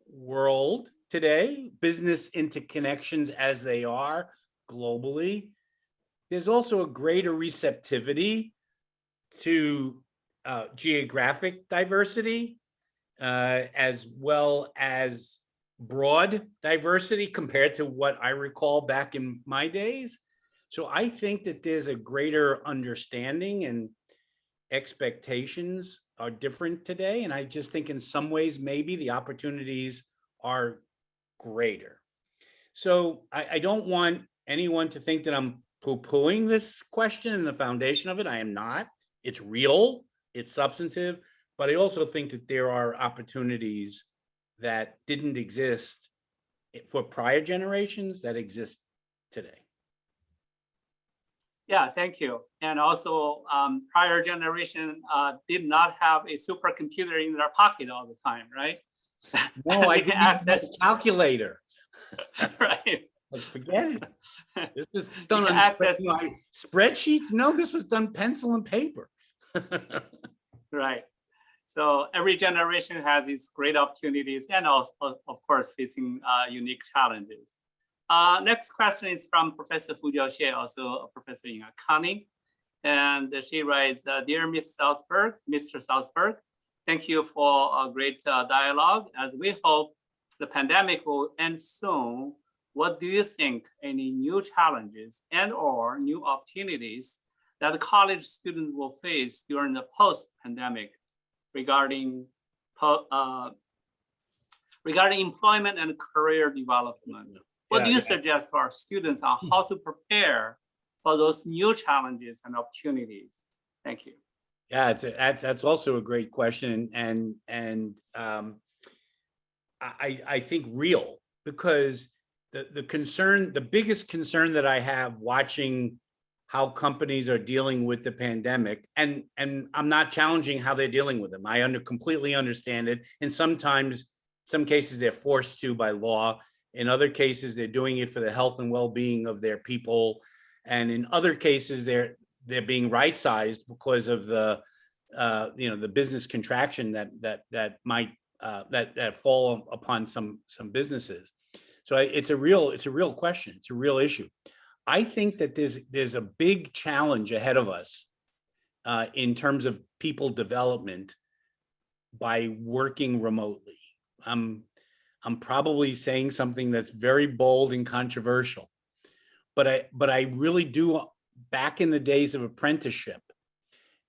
world today, business interconnections as they are globally, there's also a greater receptivity to geographic diversity, as well as broad diversity compared to what I recall back in my days. So I think that there's a greater understanding, and expectations are different today. And I just think in some ways, maybe the opportunities are greater. So I don't want anyone to think that I'm poo-pooing this question and the foundation of it. I am not. It's real, it's substantive, but I also think that there are opportunities that didn't exist for prior generations that exist today. Yeah, thank you. And also, prior generation did not have a supercomputer in their pocket all the time, right? No, I didn't access a calculator. Right. Like, forget it. This was done on spreadsheets. No, this was done pencil and paper. Right. So every generation has its great opportunities and also, of course, facing unique challenges. Next question is from Professor Fu Jiaxue, also a professor in accounting. And she writes, Dear Ms. Salzberg, Mr. Salzberg, thank you for a great dialogue. As we hope the pandemic will end soon, what do you think any new challenges and or new opportunities that the college student will face during the post-pandemic regarding employment and career development? What do you suggest to our students on how to prepare for those new challenges and opportunities? Thank you. Yeah, that's also a great question, and I think real, because the biggest concern that I have watching how companies are dealing with the pandemic, and I'm not challenging how they're dealing with them. I completely understand it, and some cases they're forced to by law. In other cases, they're doing it for the health and well-being of their people, and in other cases, they're being right-sized because of the the business contraction that might fall upon some businesses. So it's a real question. It's a real issue. I think that there's a big challenge ahead of us in terms of people development by working remotely. I'm probably saying something that's very bold and controversial, but I really do. Back in the days of apprenticeship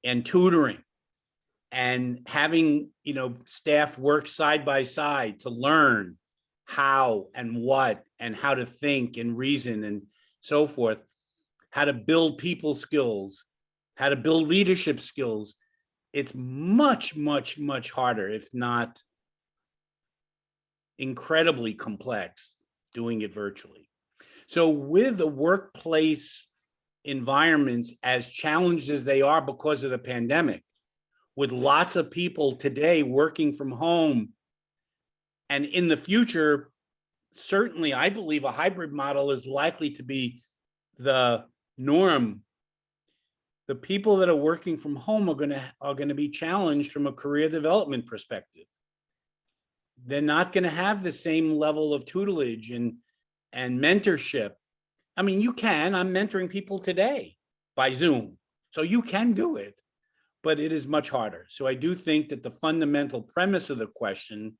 and tutoring and having staff work side by side to learn how and what and how to think and reason and so forth, how to build people skills, how to build leadership skills, it's much, much, much harder, if not incredibly complex, doing it virtually. So with the workplace environments as challenged as they are because of the pandemic, with lots of people today working from home, and in the future, certainly I believe a hybrid model is likely to be the norm. The people that are working from home are going to be challenged from a career development perspective. They're not going to have the same level of tutelage and mentorship. I mean, I'm mentoring people today by Zoom, so you can do it, but it is much harder. So I do think that the fundamental premise of the question,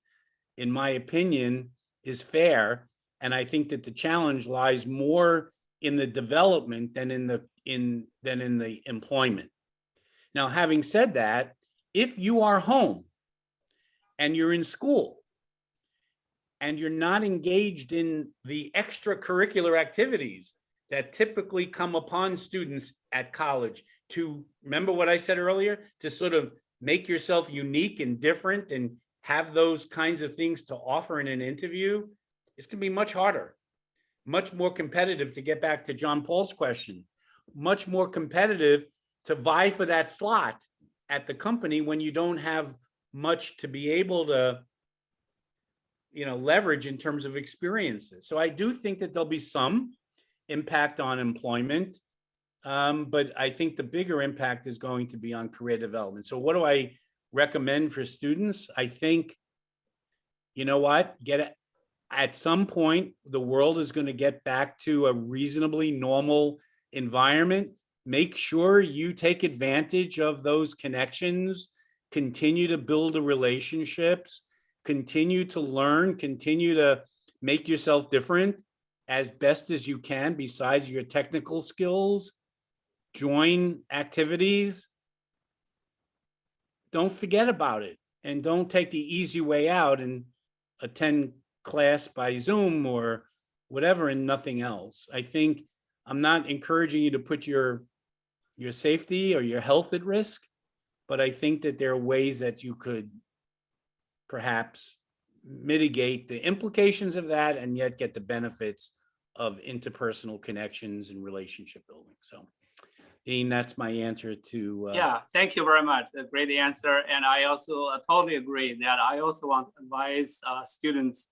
in my opinion, is fair. And I think that the challenge lies more in the development than in the employment. Now, having said that, if you are home and you're in school and you're not engaged in the extracurricular activities that typically come upon students at college, to remember what I said earlier, to sort of make yourself unique and different and have those kinds of things to offer in an interview, it's going to be much harder, much more competitive, to get back to John Paul's question, much more competitive to vie for that slot at the company when you don't have much to be able to, leverage in terms of experiences. So I do think that there'll be some impact on employment, but I think the bigger impact is going to be on career development. So what do I recommend for students? I think, at some point, the world is going to get back to a reasonably normal environment. Make sure you take advantage of those connections, continue to build the relationships, continue to learn, continue to make yourself different as best as you can besides your technical skills. Join activities. Don't forget about it, and don't take the easy way out and attend class by Zoom or whatever and nothing else. I think I'm not encouraging you to put your safety or your health at risk, but I think that there are ways that you could perhaps mitigate the implications of that and yet get the benefits of interpersonal connections and relationship building. So, Dean, that's my answer to. Yeah, thank you very much. A great answer. And I also totally agree that I also want to advise students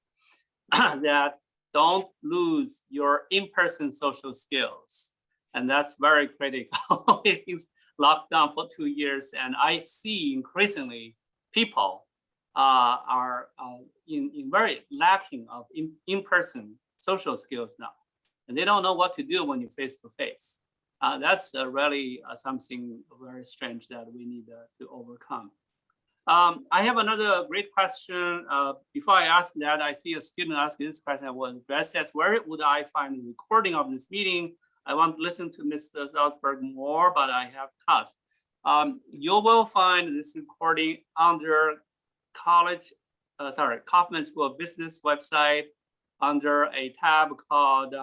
that don't lose your in-person social skills. And that's very critical. It's locked down for 2 years. And I see increasingly people are in very lacking of in-person social skills now. And they don't know what to do when you're face to face. That's really something very strange that we need to overcome. I have another great question. Before I ask that, I see a student asking this question. I will address this. Where would I find the recording of this meeting? I want to listen to Mr. Salzberg more, but I have class. You will find this recording under Koppelman School of Business website under a tab called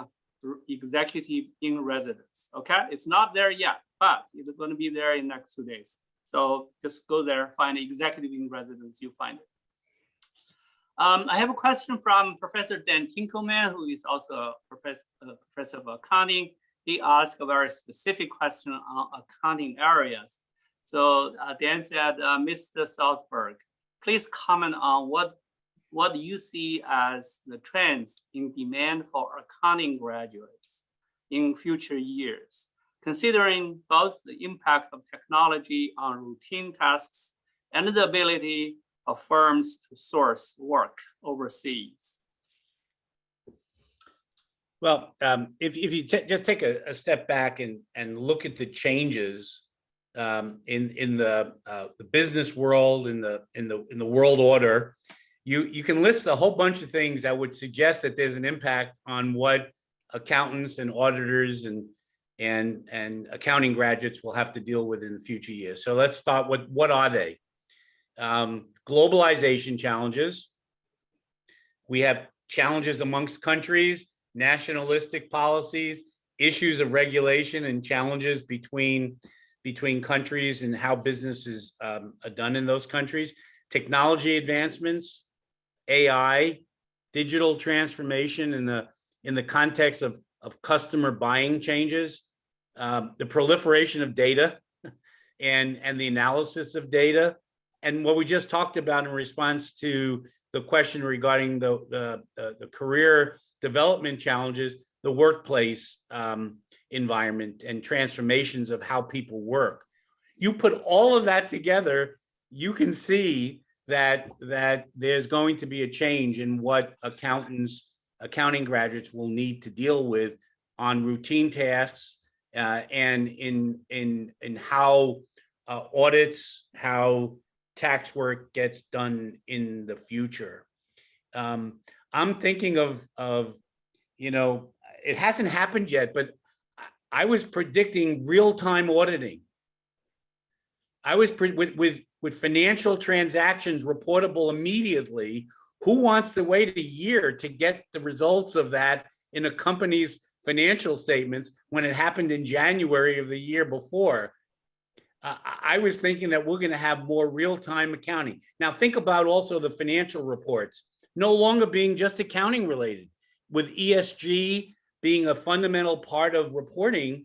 Executive in Residence. Okay, it's not there yet, but it's going to be there in the next 2 days. So just go there, find Executive in Residence, you find it. I have a question from Professor Dan Kinkelman, who is also a professor of accounting. He asked a very specific question on accounting areas. So Dan said, Mr. Salzberg, please comment on what you see as the trends in demand for accounting graduates in future years, considering both the impact of technology on routine tasks and the ability of firms to source work overseas. Well, if you just take a step back and look at the changes in the business world, in the world order, you can list a whole bunch of things that would suggest that there's an impact on what accountants and auditors and accounting graduates will have to deal with in the future years. So let's start with what are they? Globalization challenges. We have challenges amongst countries, nationalistic policies, issues of regulation, and challenges between countries and how business is done in those countries. Technology advancements, AI, digital transformation in the context of customer buying changes, the proliferation of data and the analysis of data, and what we just talked about in response to the question regarding the career development challenges, the workplace environment and transformations of how people work. You put all of that together, you can see that there's going to be a change in what accounting graduates will need to deal with on routine tasks and in how audits, how tax work gets done in the future. I'm thinking of, you know, it hasn't happened yet, but I was predicting real-time auditing. I was with financial transactions reportable immediately. Who wants to wait a year to get the results of that in a company's financial statements when it happened in January of the year before? I was thinking that we're going to have more real-time accounting. Now think about also the financial reports no longer being just accounting related, with ESG being a fundamental part of reporting.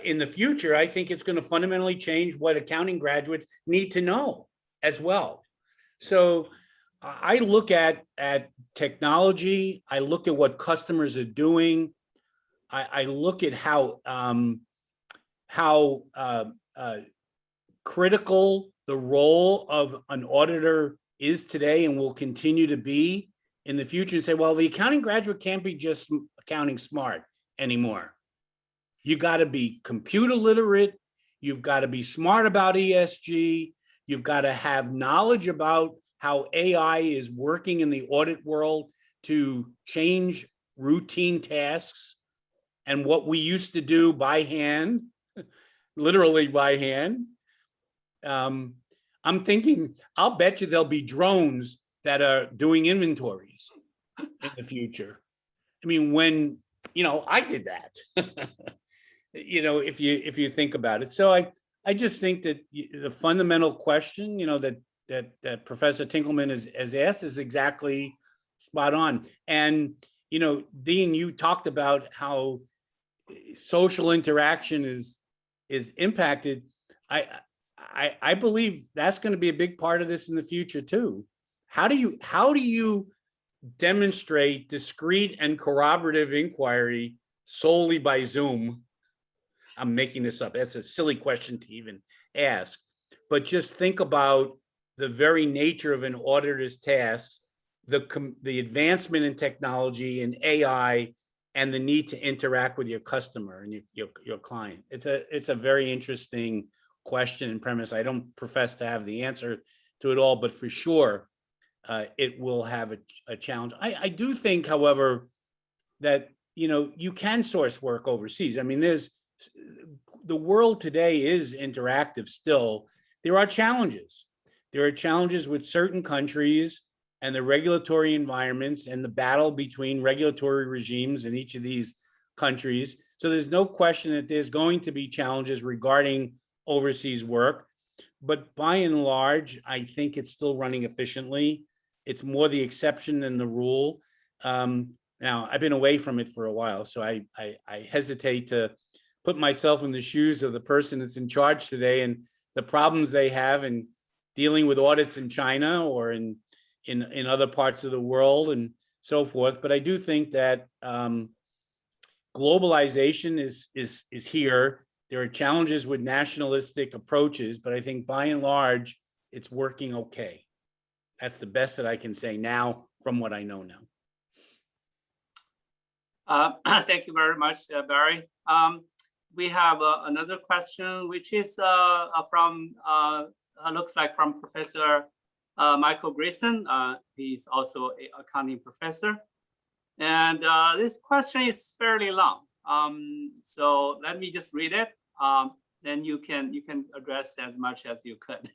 In the future, I think it's going to fundamentally change what accounting graduates need to know as well. So I look at technology. I look at what customers are doing. I look at how critical the role of an auditor is today and will continue to be in the future, and say, well, the accounting graduate can't be just accounting smart anymore. You got to be computer literate. You've got to be smart about ESG. You've got to have knowledge about how AI is working in the audit world to change routine tasks and what we used to do by hand, literally by hand. I'm thinking, I'll bet you there'll be drones that are doing inventories in the future. I mean, when, you know, I did that. You know, if you think about it. So I just think that the fundamental question, you know, that Professor Tinkelman has asked is exactly spot on. And, you know, Dean, you talked about how social interaction is impacted. I believe that's going to be a big part of this in the future too. How do you demonstrate discrete and corroborative inquiry solely by Zoom? I'm making this up. That's a silly question to even ask, but just think about the very nature of an auditor's tasks, the advancement in technology and AI, and the need to interact with your customer and your client. It's a very interesting question and premise. I don't profess to have the answer to it all, but for sure, it will have a challenge. I do think, however, that, you know, you can source work overseas. I mean, the world today is interactive still. There are challenges. There are challenges with certain countries and the regulatory environments and the battle between regulatory regimes in each of these countries. So there's no question that there's going to be challenges regarding overseas work. But by and large, I think it's still running efficiently. It's more the exception than the rule. Now, I've been away from it for a while, so I hesitate to put myself in the shoes of the person that's in charge today and the problems they have in dealing with audits in China or in other parts of the world and so forth. But I do think that globalization is here. There are challenges with nationalistic approaches, but I think by and large, it's working okay. That's the best that I can say now from what I know now. Thank you very much, Barry. We have another question, which is from, looks like from Professor Michael Grayson. He's also an accounting professor. And this question is fairly long. So let me just read it. Then you can address as much as you could.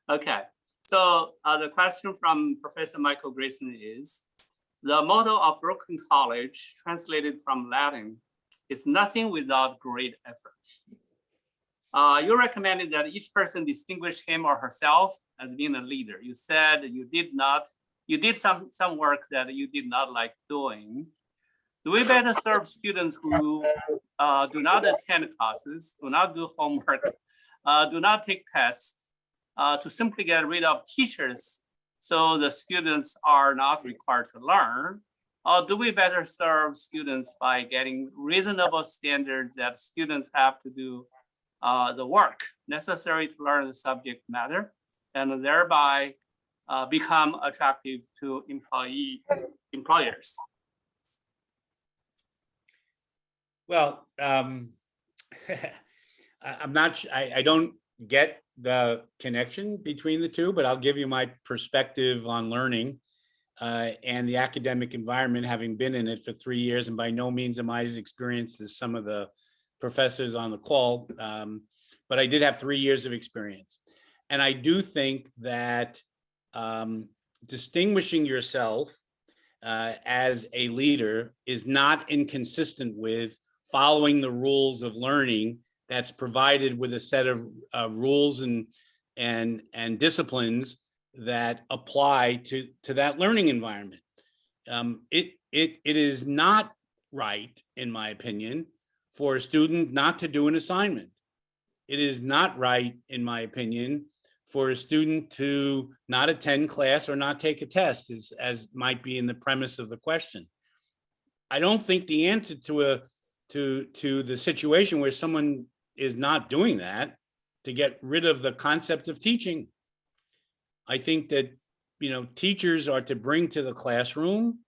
Okay. So the question from Professor Michael Grayson is, the motto of Brooklyn College, translated from Latin, is nothing without great effort. You recommended that each person distinguish him or herself as being a leader. You said you did some work that you did not like doing. Do we better serve students who do not attend classes, do not do homework, do not take tests, to simply get rid of teachers so the students are not required to learn? Or do we better serve students by getting reasonable standards that students have to do the work necessary to learn the subject matter and thereby become attractive to employers? Well, I'm not, I don't get the connection between the two, but I'll give you my perspective on learning and the academic environment, having been in it for 3 years, and by no means am I as experienced as some of the professors on the call, but I did have 3 years of experience. And I do think that distinguishing yourself as a leader is not inconsistent with following the rules of learning that's provided with a set of rules and disciplines that apply to that learning environment. It is not right, in my opinion, for a student not to do an assignment. It is not right, in my opinion, for a student to not attend class or not take a test, as might be in the premise of the question. I don't think the answer to the situation where someone is not doing that to get rid of the concept of teaching. I think that, teachers are to bring to the classroom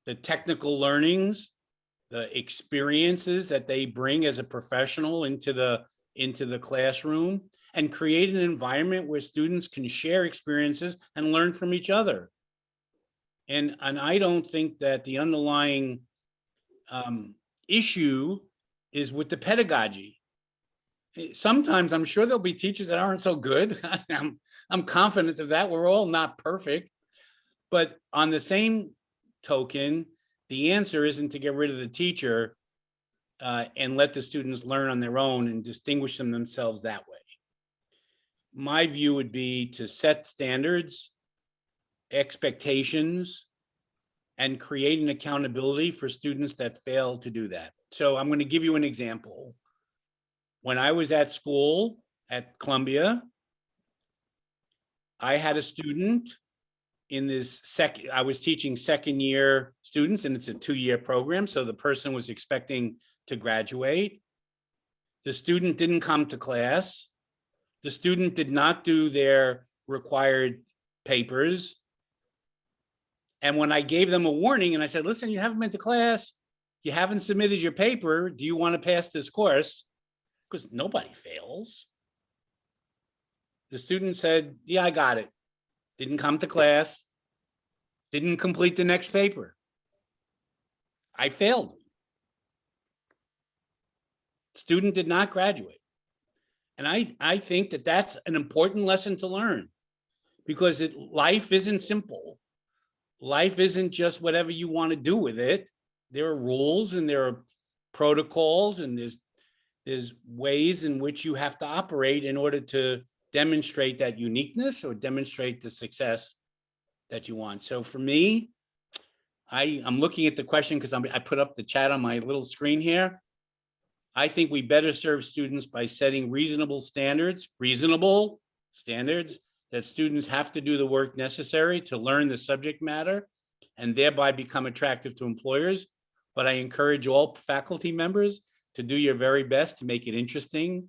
the technical learnings, the experiences that they bring as a professional into the classroom, and create an environment where students can share experiences and learn from each other. And I don't think that the underlying issue is with the pedagogy. Sometimes I'm sure there'll be teachers that aren't so good. I'm confident of that. We're all not perfect. But on the same token, the answer isn't to get rid of the teacher and let the students learn on their own and distinguish themselves that way. My view would be to set standards, expectations, and create an accountability for students that fail to do that. So I'm going to give you an example. When I was at school at Columbia, I had a student in this I was teaching second year students, and it's a 2-year program. So the person was expecting to graduate. The student didn't come to class. The student did not do their required papers. And when I gave them a warning and I said, listen, you haven't been to class, you haven't submitted your paper, do you want to pass this course? Because nobody fails. The student said, yeah, I got it. Didn't come to class, didn't complete the next paper. I failed. Student did not graduate. And I think that that's an important lesson to learn, because life isn't simple. Life isn't just whatever you want to do with it. There are rules and there are protocols, and there's ways in which you have to operate in order to demonstrate that uniqueness or demonstrate the success that you want. So for me, I'm looking at the question because I put up the chat on my little screen here. I think we better serve students by setting reasonable standards that students have to do the work necessary to learn the subject matter and thereby become attractive to employers. But I encourage all faculty members to do your very best to make it interesting,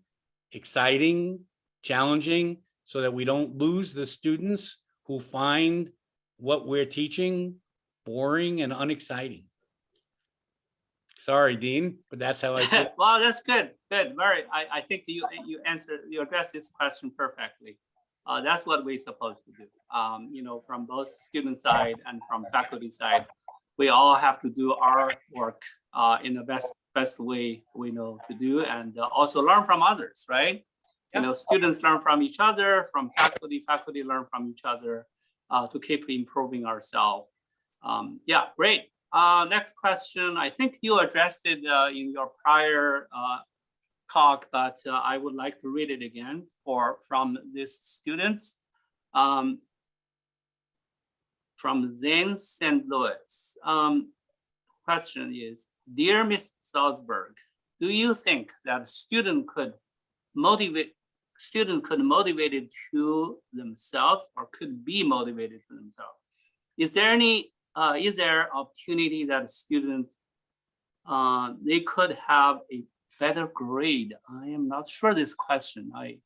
exciting, challenging, so that we don't lose the students who find what we're teaching boring and unexciting. Sorry, Dean, but that's how I feel. Well, that's good. Good. Mary, I think you addressed this question perfectly. That's what we're supposed to do. From both student side and from faculty side, we all have to do our work in the best way we know to do, and also learn from others, right? Yeah. Students learn from each other, from faculty learn from each other to keep improving ourselves. Yeah, great. Next question. I think you addressed it in your prior talk, but I would like to read it again from these students. From Zane St. Louis. Question is, dear Ms. Salzberg, do you think that a student could motivate motivated to themselves or could be motivated to themselves? Is there opportunity that students they could have a better grade? I am not sure this question. I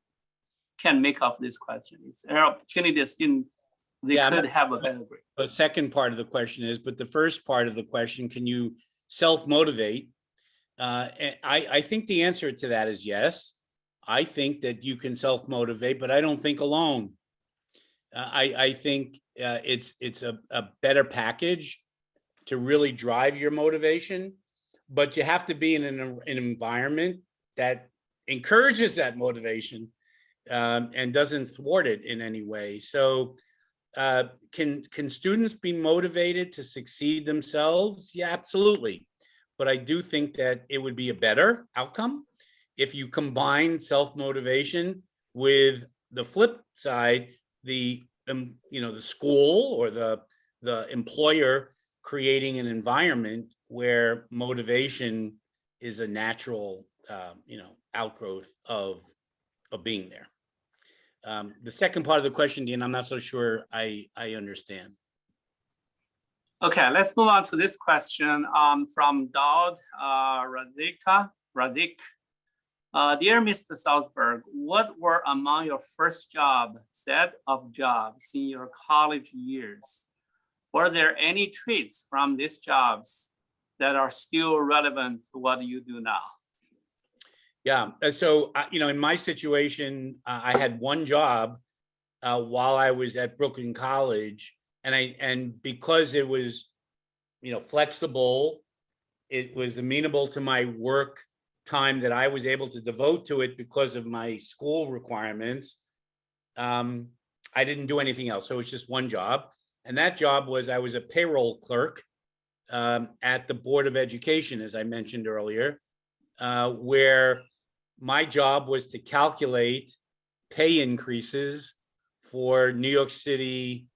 can make up this question. Is there opportunity that student they could have a better grade? The second part of the question is, but the first part of the question, can you self-motivate? I think the answer to that is yes. I think that you can self-motivate, but I don't think alone. I think it's a better package to really drive your motivation, but you have to be in an environment that encourages that motivation and doesn't thwart it in any way. So can students be motivated to succeed themselves? Yeah, absolutely. But I do think that it would be a better outcome if you combine self-motivation with the flip side, the the school or the employer creating an environment where motivation is a natural outgrowth of being there. The second part of the question, Dean, I'm not so sure I understand. Okay, let's move on to this question from Daud Razik. Dear Mr. Salzberg, what were among your first set of jobs in your college years? Were there any traits from these jobs that are still relevant to what you do now? Yeah, so in my situation, I had one job while I was at Brooklyn College, and because it was flexible, it was amenable to my work time that I was able to devote to it because of my school requirements. I didn't do anything else, so it was just one job, and that job was I was a payroll clerk at the Board of Education, as I mentioned earlier, where my job was to calculate pay increases for New York City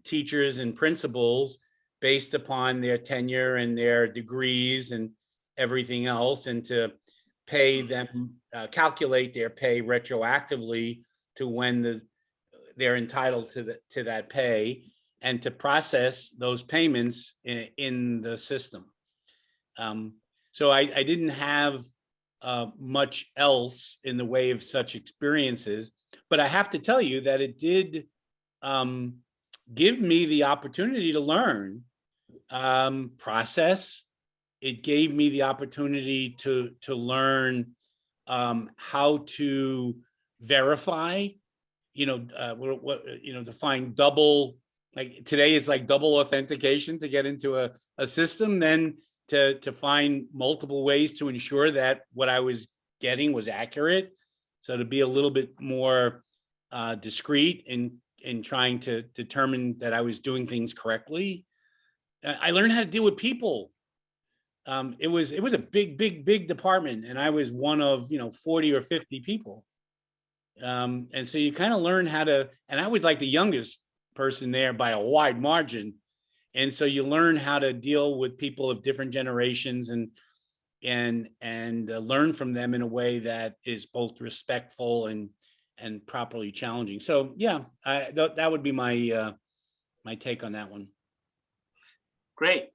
teachers and principals based upon their tenure and their degrees and everything else, and to pay them, calculate their pay retroactively to when they're entitled to that pay, and to process those payments in the system. So I didn't have much else in the way of such experiences, but I have to tell you that it did give me the opportunity to learn process. It gave me the opportunity to learn how to verify, to find double, like today it's like double authentication to get into a system, then to find multiple ways to ensure that what I was getting was accurate. So to be a little bit more discreet in trying to determine that I was doing things correctly. I learned how to deal with people. It was a big department, and I was one of 40 or 50 people. And so you kind of learn how to, and I was like the youngest person there by a wide margin. And so you learn how to deal with people of different generations and learn from them in a way that is both respectful and properly challenging. So yeah, that would be my my take on that one. Great.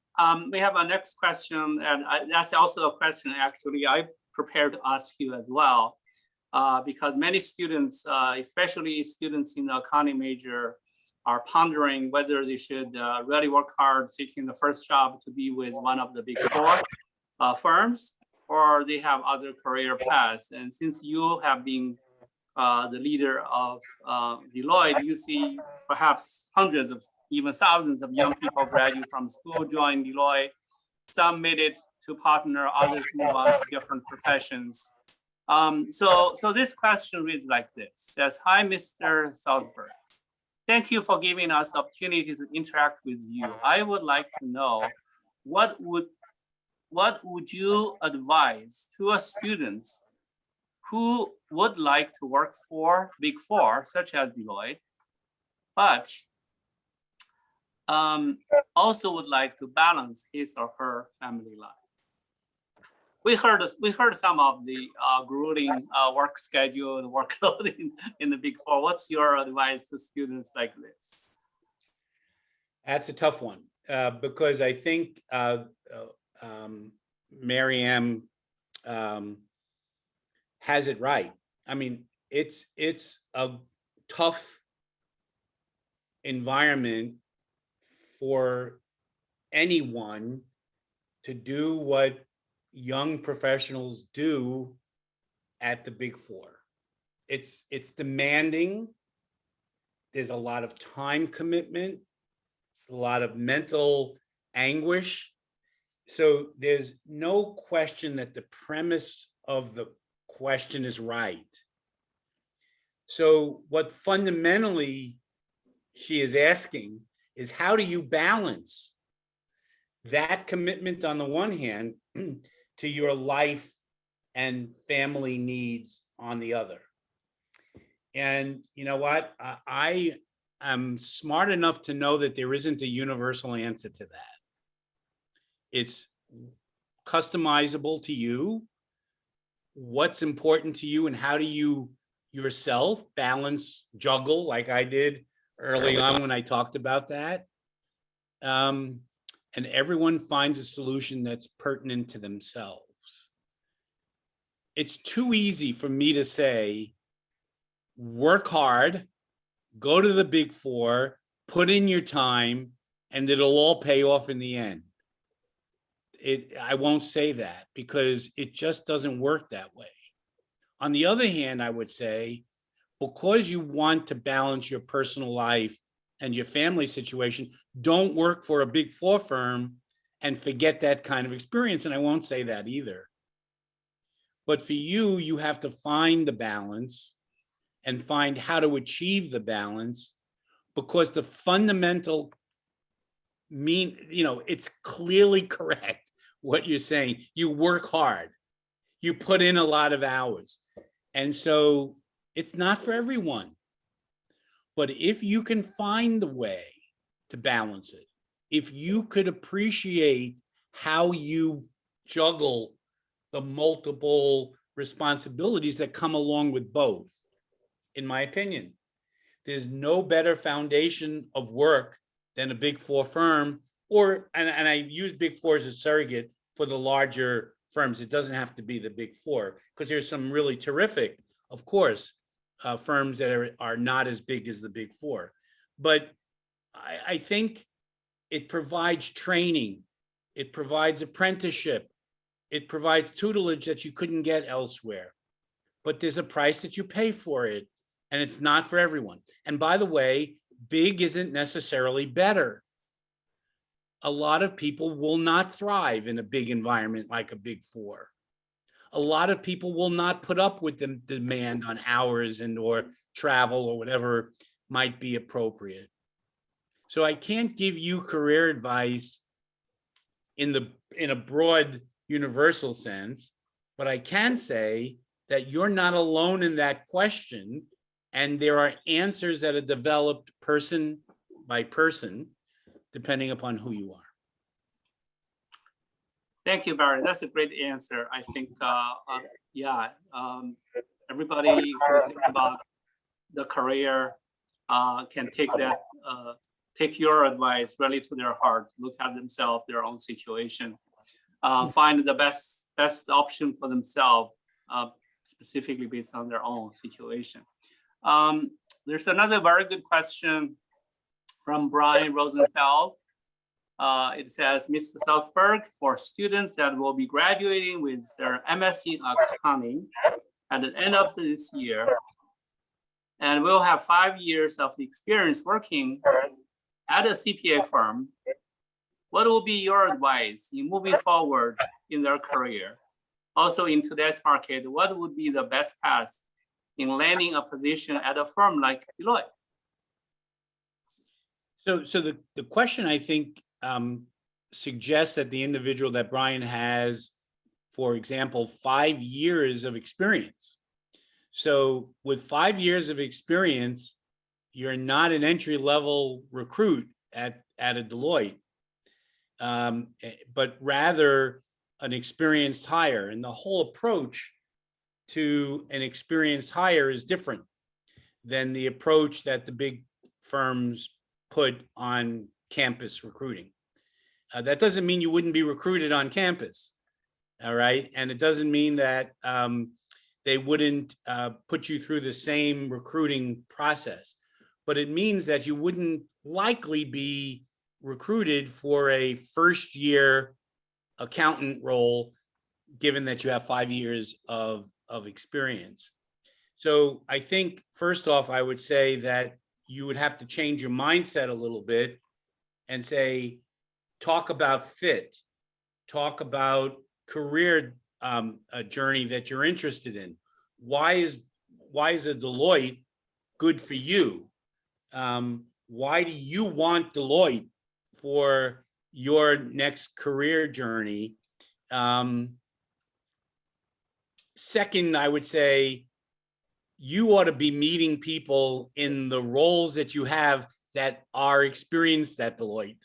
We have our next question, and that's also a question actually I prepared to ask you as well, because many students, especially students in the accounting major, are pondering whether they should really work hard seeking the first job to be with one of the big four firms, or they have other career paths. And since you have been the leader of Deloitte, you see perhaps hundreds of, even thousands of young people graduate from school, join Deloitte. Some made it to partner, others move on to different professions. So this question reads like this. It says, hi, Mr. Salzberg. Thank you for giving us the opportunity to interact with you. I would like to know what would you advise to a students who would like to work for Big Four, such as Deloitte, but also would like to balance his or her family life? We heard some of the grueling work schedule, the workload in the Big Four. What's your advice to students like this? That's a tough one because I think Mary Ann has it right. I mean, it's a tough environment for anyone to do what young professionals do at the Big Four. It's demanding. There's a lot of time commitment, a lot of mental anguish. So there's no question that the premise of the question is right. So what fundamentally she is asking is, how do you balance that commitment on the one hand to your life and family needs on the other? And you know what? I am smart enough to know that there isn't a universal answer to that. It's customizable to you, what's important to you, and how do you yourself balance, juggle, like I did early on when I talked about that. And everyone finds a solution that's pertinent to themselves. It's too easy for me to say, work hard, go to the Big Four, put in your time, and it'll all pay off in the end. I won't say that, because it just doesn't work that way. On the other hand, I would say, because you want to balance your personal life and your family situation, don't work for a Big Four firm and forget that kind of experience. And I won't say that either. But for you, you have to find the balance and find how to achieve the balance, because the fundamental it's clearly correct what you're saying. You work hard, you put in a lot of hours. And so it's not for everyone. But if you can find the way to balance it, if you could appreciate how you juggle the multiple responsibilities that come along with both, in my opinion, there's no better foundation of work than a Big Four firm, and I use Big Four as a surrogate for the larger firms. It doesn't have to be the Big Four, because there's some really terrific, of course, firms that are not as big as the Big Four. But I think it provides training, it provides apprenticeship, it provides tutelage that you couldn't get elsewhere. But there's a price that you pay for it, and it's not for everyone. And by the way, big isn't necessarily better. A lot of people will not thrive in a big environment like a Big Four. A lot of people will not put up with the demand on hours and or travel or whatever might be appropriate. So I can't give you career advice in a broad universal sense, but I can say that you're not alone in that question, and there are answers that are developed person by person, depending upon who you are. Thank you, Barry. That's a great answer. I think, everybody who thinks about the career can take that, take your advice really to their heart, look at themselves, their own situation, find the best option for themselves, specifically based on their own situation. There's another very good question from Brian Rosenfeld. It says, Mr. Salzberg, for students that will be graduating with their MSc in accounting at the end of this year, and will have 5 years of experience working at a CPA firm, what will be your advice in moving forward in their career? Also, in today's market, what would be the best path in landing a position at a firm like Deloitte? So the question, I think, suggests that the individual that Brian has, for example, 5 years of experience. So with 5 years of experience, you're not an entry-level recruit at a Deloitte, but rather an experienced hire. And the whole approach to an experienced hire is different than the approach that the big firms put on campus recruiting. That doesn't mean you wouldn't be recruited on campus, all right? And it doesn't mean that they wouldn't put you through the same recruiting process, but it means that you wouldn't likely be recruited for a first-year accountant role, given that you have 5 years of of experience. So I think first off, I would say that you would have to change your mindset a little bit and say, talk about fit, talk about career a journey that you're interested in. Why is a Deloitte good for you? Why do you want Deloitte for your next career journey? Second, I would say you ought to be meeting people in the roles that you have that are experienced at Deloitte.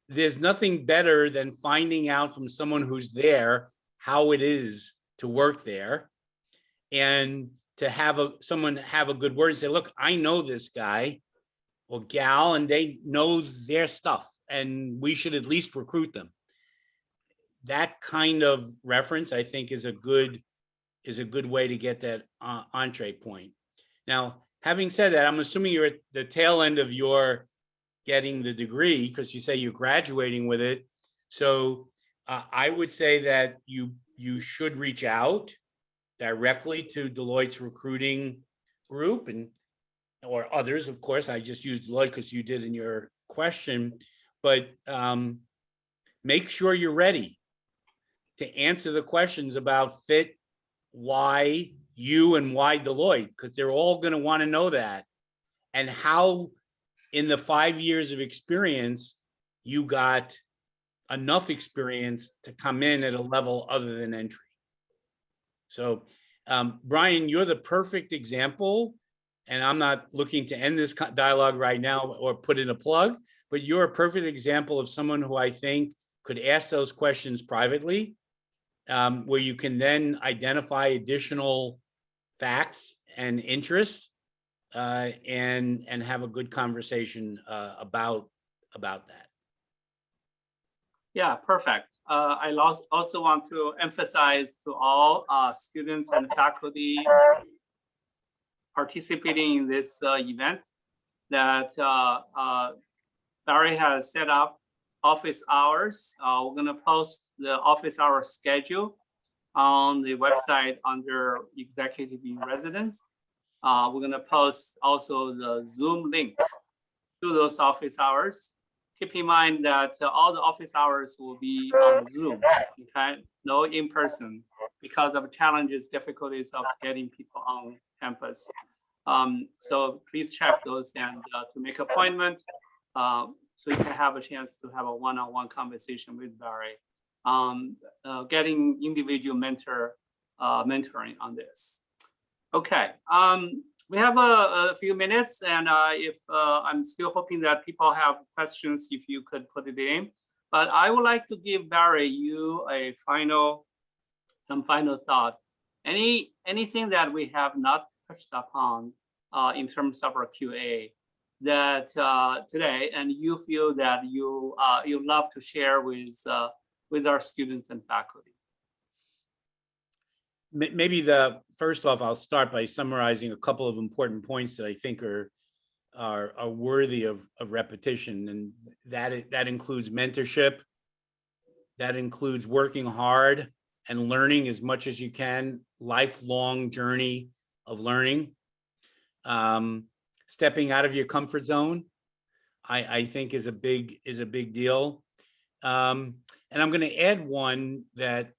There's nothing better than finding out from someone who's there how it is to work there, and to have someone have a good word and say, look, I know this guy or gal and they know their stuff and we should at least recruit them. That kind of reference, I think, is a good way to get that entree point. Now, having said that, I'm assuming you're at the tail end of your getting the degree, because you say you're graduating with it. So I would say that you should reach out directly to Deloitte's recruiting group or others, of course. I just used Deloitte because you did in your question, but make sure you're ready to answer the questions about fit, why you and why Deloitte, because they're all going to want to know that, and how in the 5 years of experience you got enough experience to come in at a level other than entry. So Brian, you're the perfect example, and I'm not looking to end this dialogue right now or put in a plug, but you're a perfect example of someone who I think could ask those questions privately, where you can then identify additional facts and interests, and have a good conversation about that. Yeah, perfect. I also want to emphasize to all students and faculty participating in this event that Barry has set up office hours. We're going to post the office hour schedule on the website under Executive in Residence. We're going to post also the Zoom link to those office hours. Keep in mind that all the office hours will be on Zoom, okay? No in person, because of challenges, difficulties of getting people on campus. So please check those and to make appointment, so you can have a chance to have a one-on-one conversation with Barry, getting individual mentoring on this. Okay. We have a few minutes, and if I'm still hoping that people have questions, if you could put it in. But I would like to give Barry you some final thought. Anything that we have not touched upon in terms of our QA that today, and you feel that you love to share with our students and faculty? Maybe first off, I'll start by summarizing a couple of important points that I think are worthy of repetition, and that includes mentorship, that includes working hard and learning as much as you can, lifelong journey of learning, stepping out of your comfort zone, I think is a big deal, and I'm going to add one that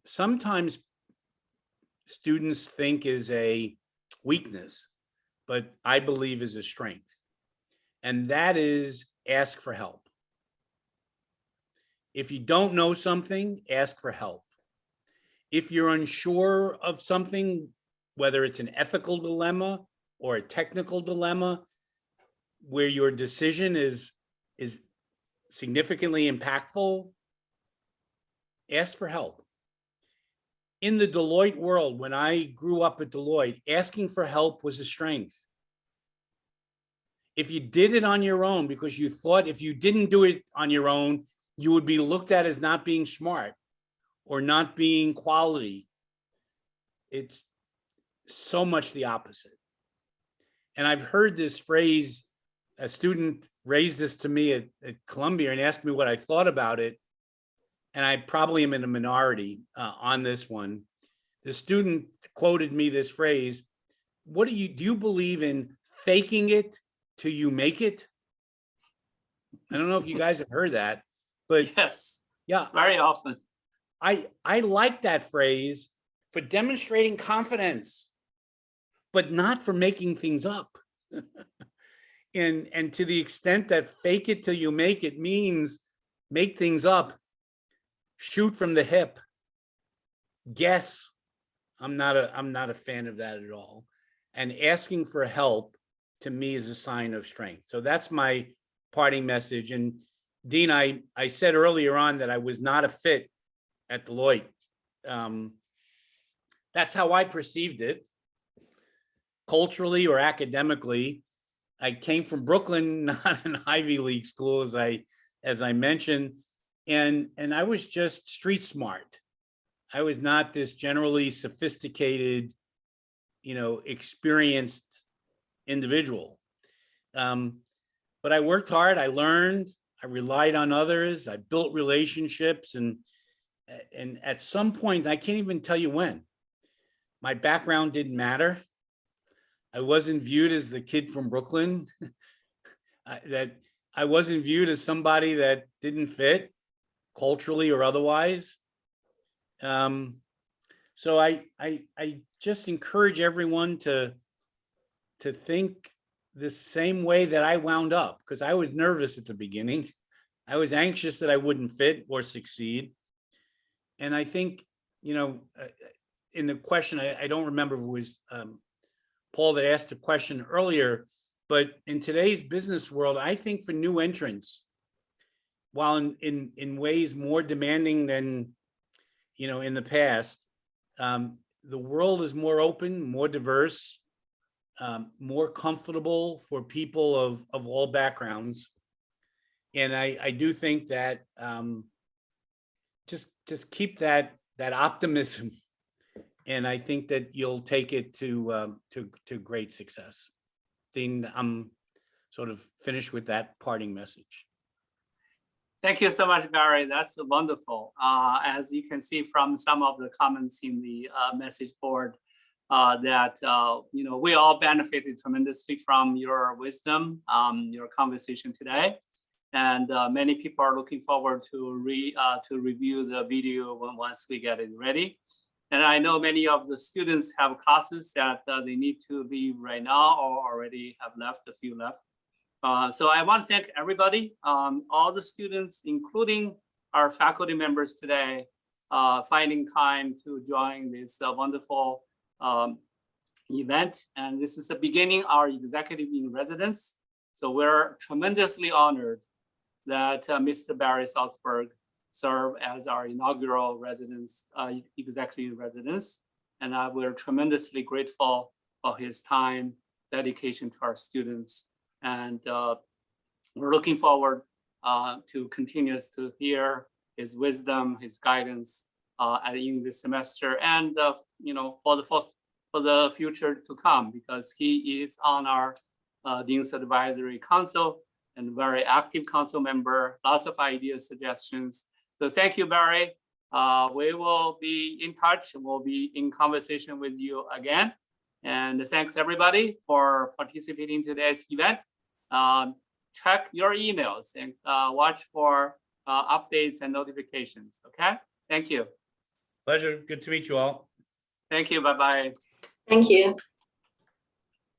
sometimes students think is a weakness, but I believe is a strength. And that is ask for help. If you don't know something, ask for help. If you're unsure of something, whether it's an ethical dilemma or a technical dilemma, where your decision is significantly impactful, ask for help. In the Deloitte world, when I grew up at Deloitte, asking for help was a strength. If you did it on your own because you thought if you didn't do it on your own, you would be looked at as not being smart or not being quality, it's so much the opposite. And I've heard this phrase, a student raised this to me at Columbia and asked me what I thought about it. And I probably am in a minority on this one. the student quoted me this phrase, do you believe in faking it till you make it? I don't know if you guys have heard that, but Yes, yeah, very often. I like that phrase for demonstrating confidence, but not for making things up. And to the extent that fake it till you make it means make things up, shoot from the hip, guess. I'm not a fan of that at all. And asking for help to me is a sign of strength. So that's my parting message. And Dean, I said earlier on that I was not a fit at Deloitte. That's how I perceived it, culturally or academically. I came from Brooklyn, not an Ivy League school, as I mentioned, and I was just street smart. I was not this generally sophisticated, experienced individual. But I worked hard. I learned. I relied on others. I built relationships, and at some point, I can't even tell you when, my background didn't matter. I wasn't viewed as the kid from Brooklyn. That I wasn't viewed as somebody that didn't fit culturally or otherwise. So I just encourage everyone to think the same way that I wound up, because I was nervous at the beginning. I was anxious that I wouldn't fit or succeed. And I think, in the question, I don't remember if it was Paul that asked the question earlier, but in today's business world, I think for new entrants, while in ways more demanding than, in the past, the world is more open, more diverse, more comfortable for people of all backgrounds. And I do think that just keep that optimism. And I think that you'll take it to great success. Dean, I'm sort of finished with that parting message. Thank you so much, Barry. That's wonderful. As you can see from some of the comments in the message board, that we all benefited tremendously from your wisdom, your conversation today, and many people are looking forward to review the video once we get it ready. And I know many of the students have classes that they need to leave right now or already have left, a few left. So I want to thank everybody, all the students, including our faculty members today, finding time to join this wonderful event. And this is the beginning of our executive in residence. So we're tremendously honored that Mr. Barry Salzberg serve as our inaugural executive residence. And we're tremendously grateful for his time, dedication to our students. And we're looking forward to continue to hear his wisdom, his guidance in this semester, and for the future to come, because he is on our Dean's Advisory Council and very active council member, lots of ideas, suggestions. So thank you, Barry. We will be in touch. We'll be in conversation with you again. And thanks everybody for participating in today's event. Check your emails and watch for updates and notifications, okay? Thank you. Pleasure. Good to meet you all. Thank you, bye-bye. Thank you.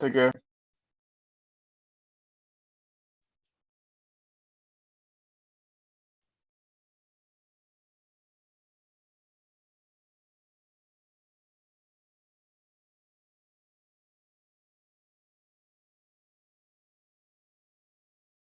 Take care.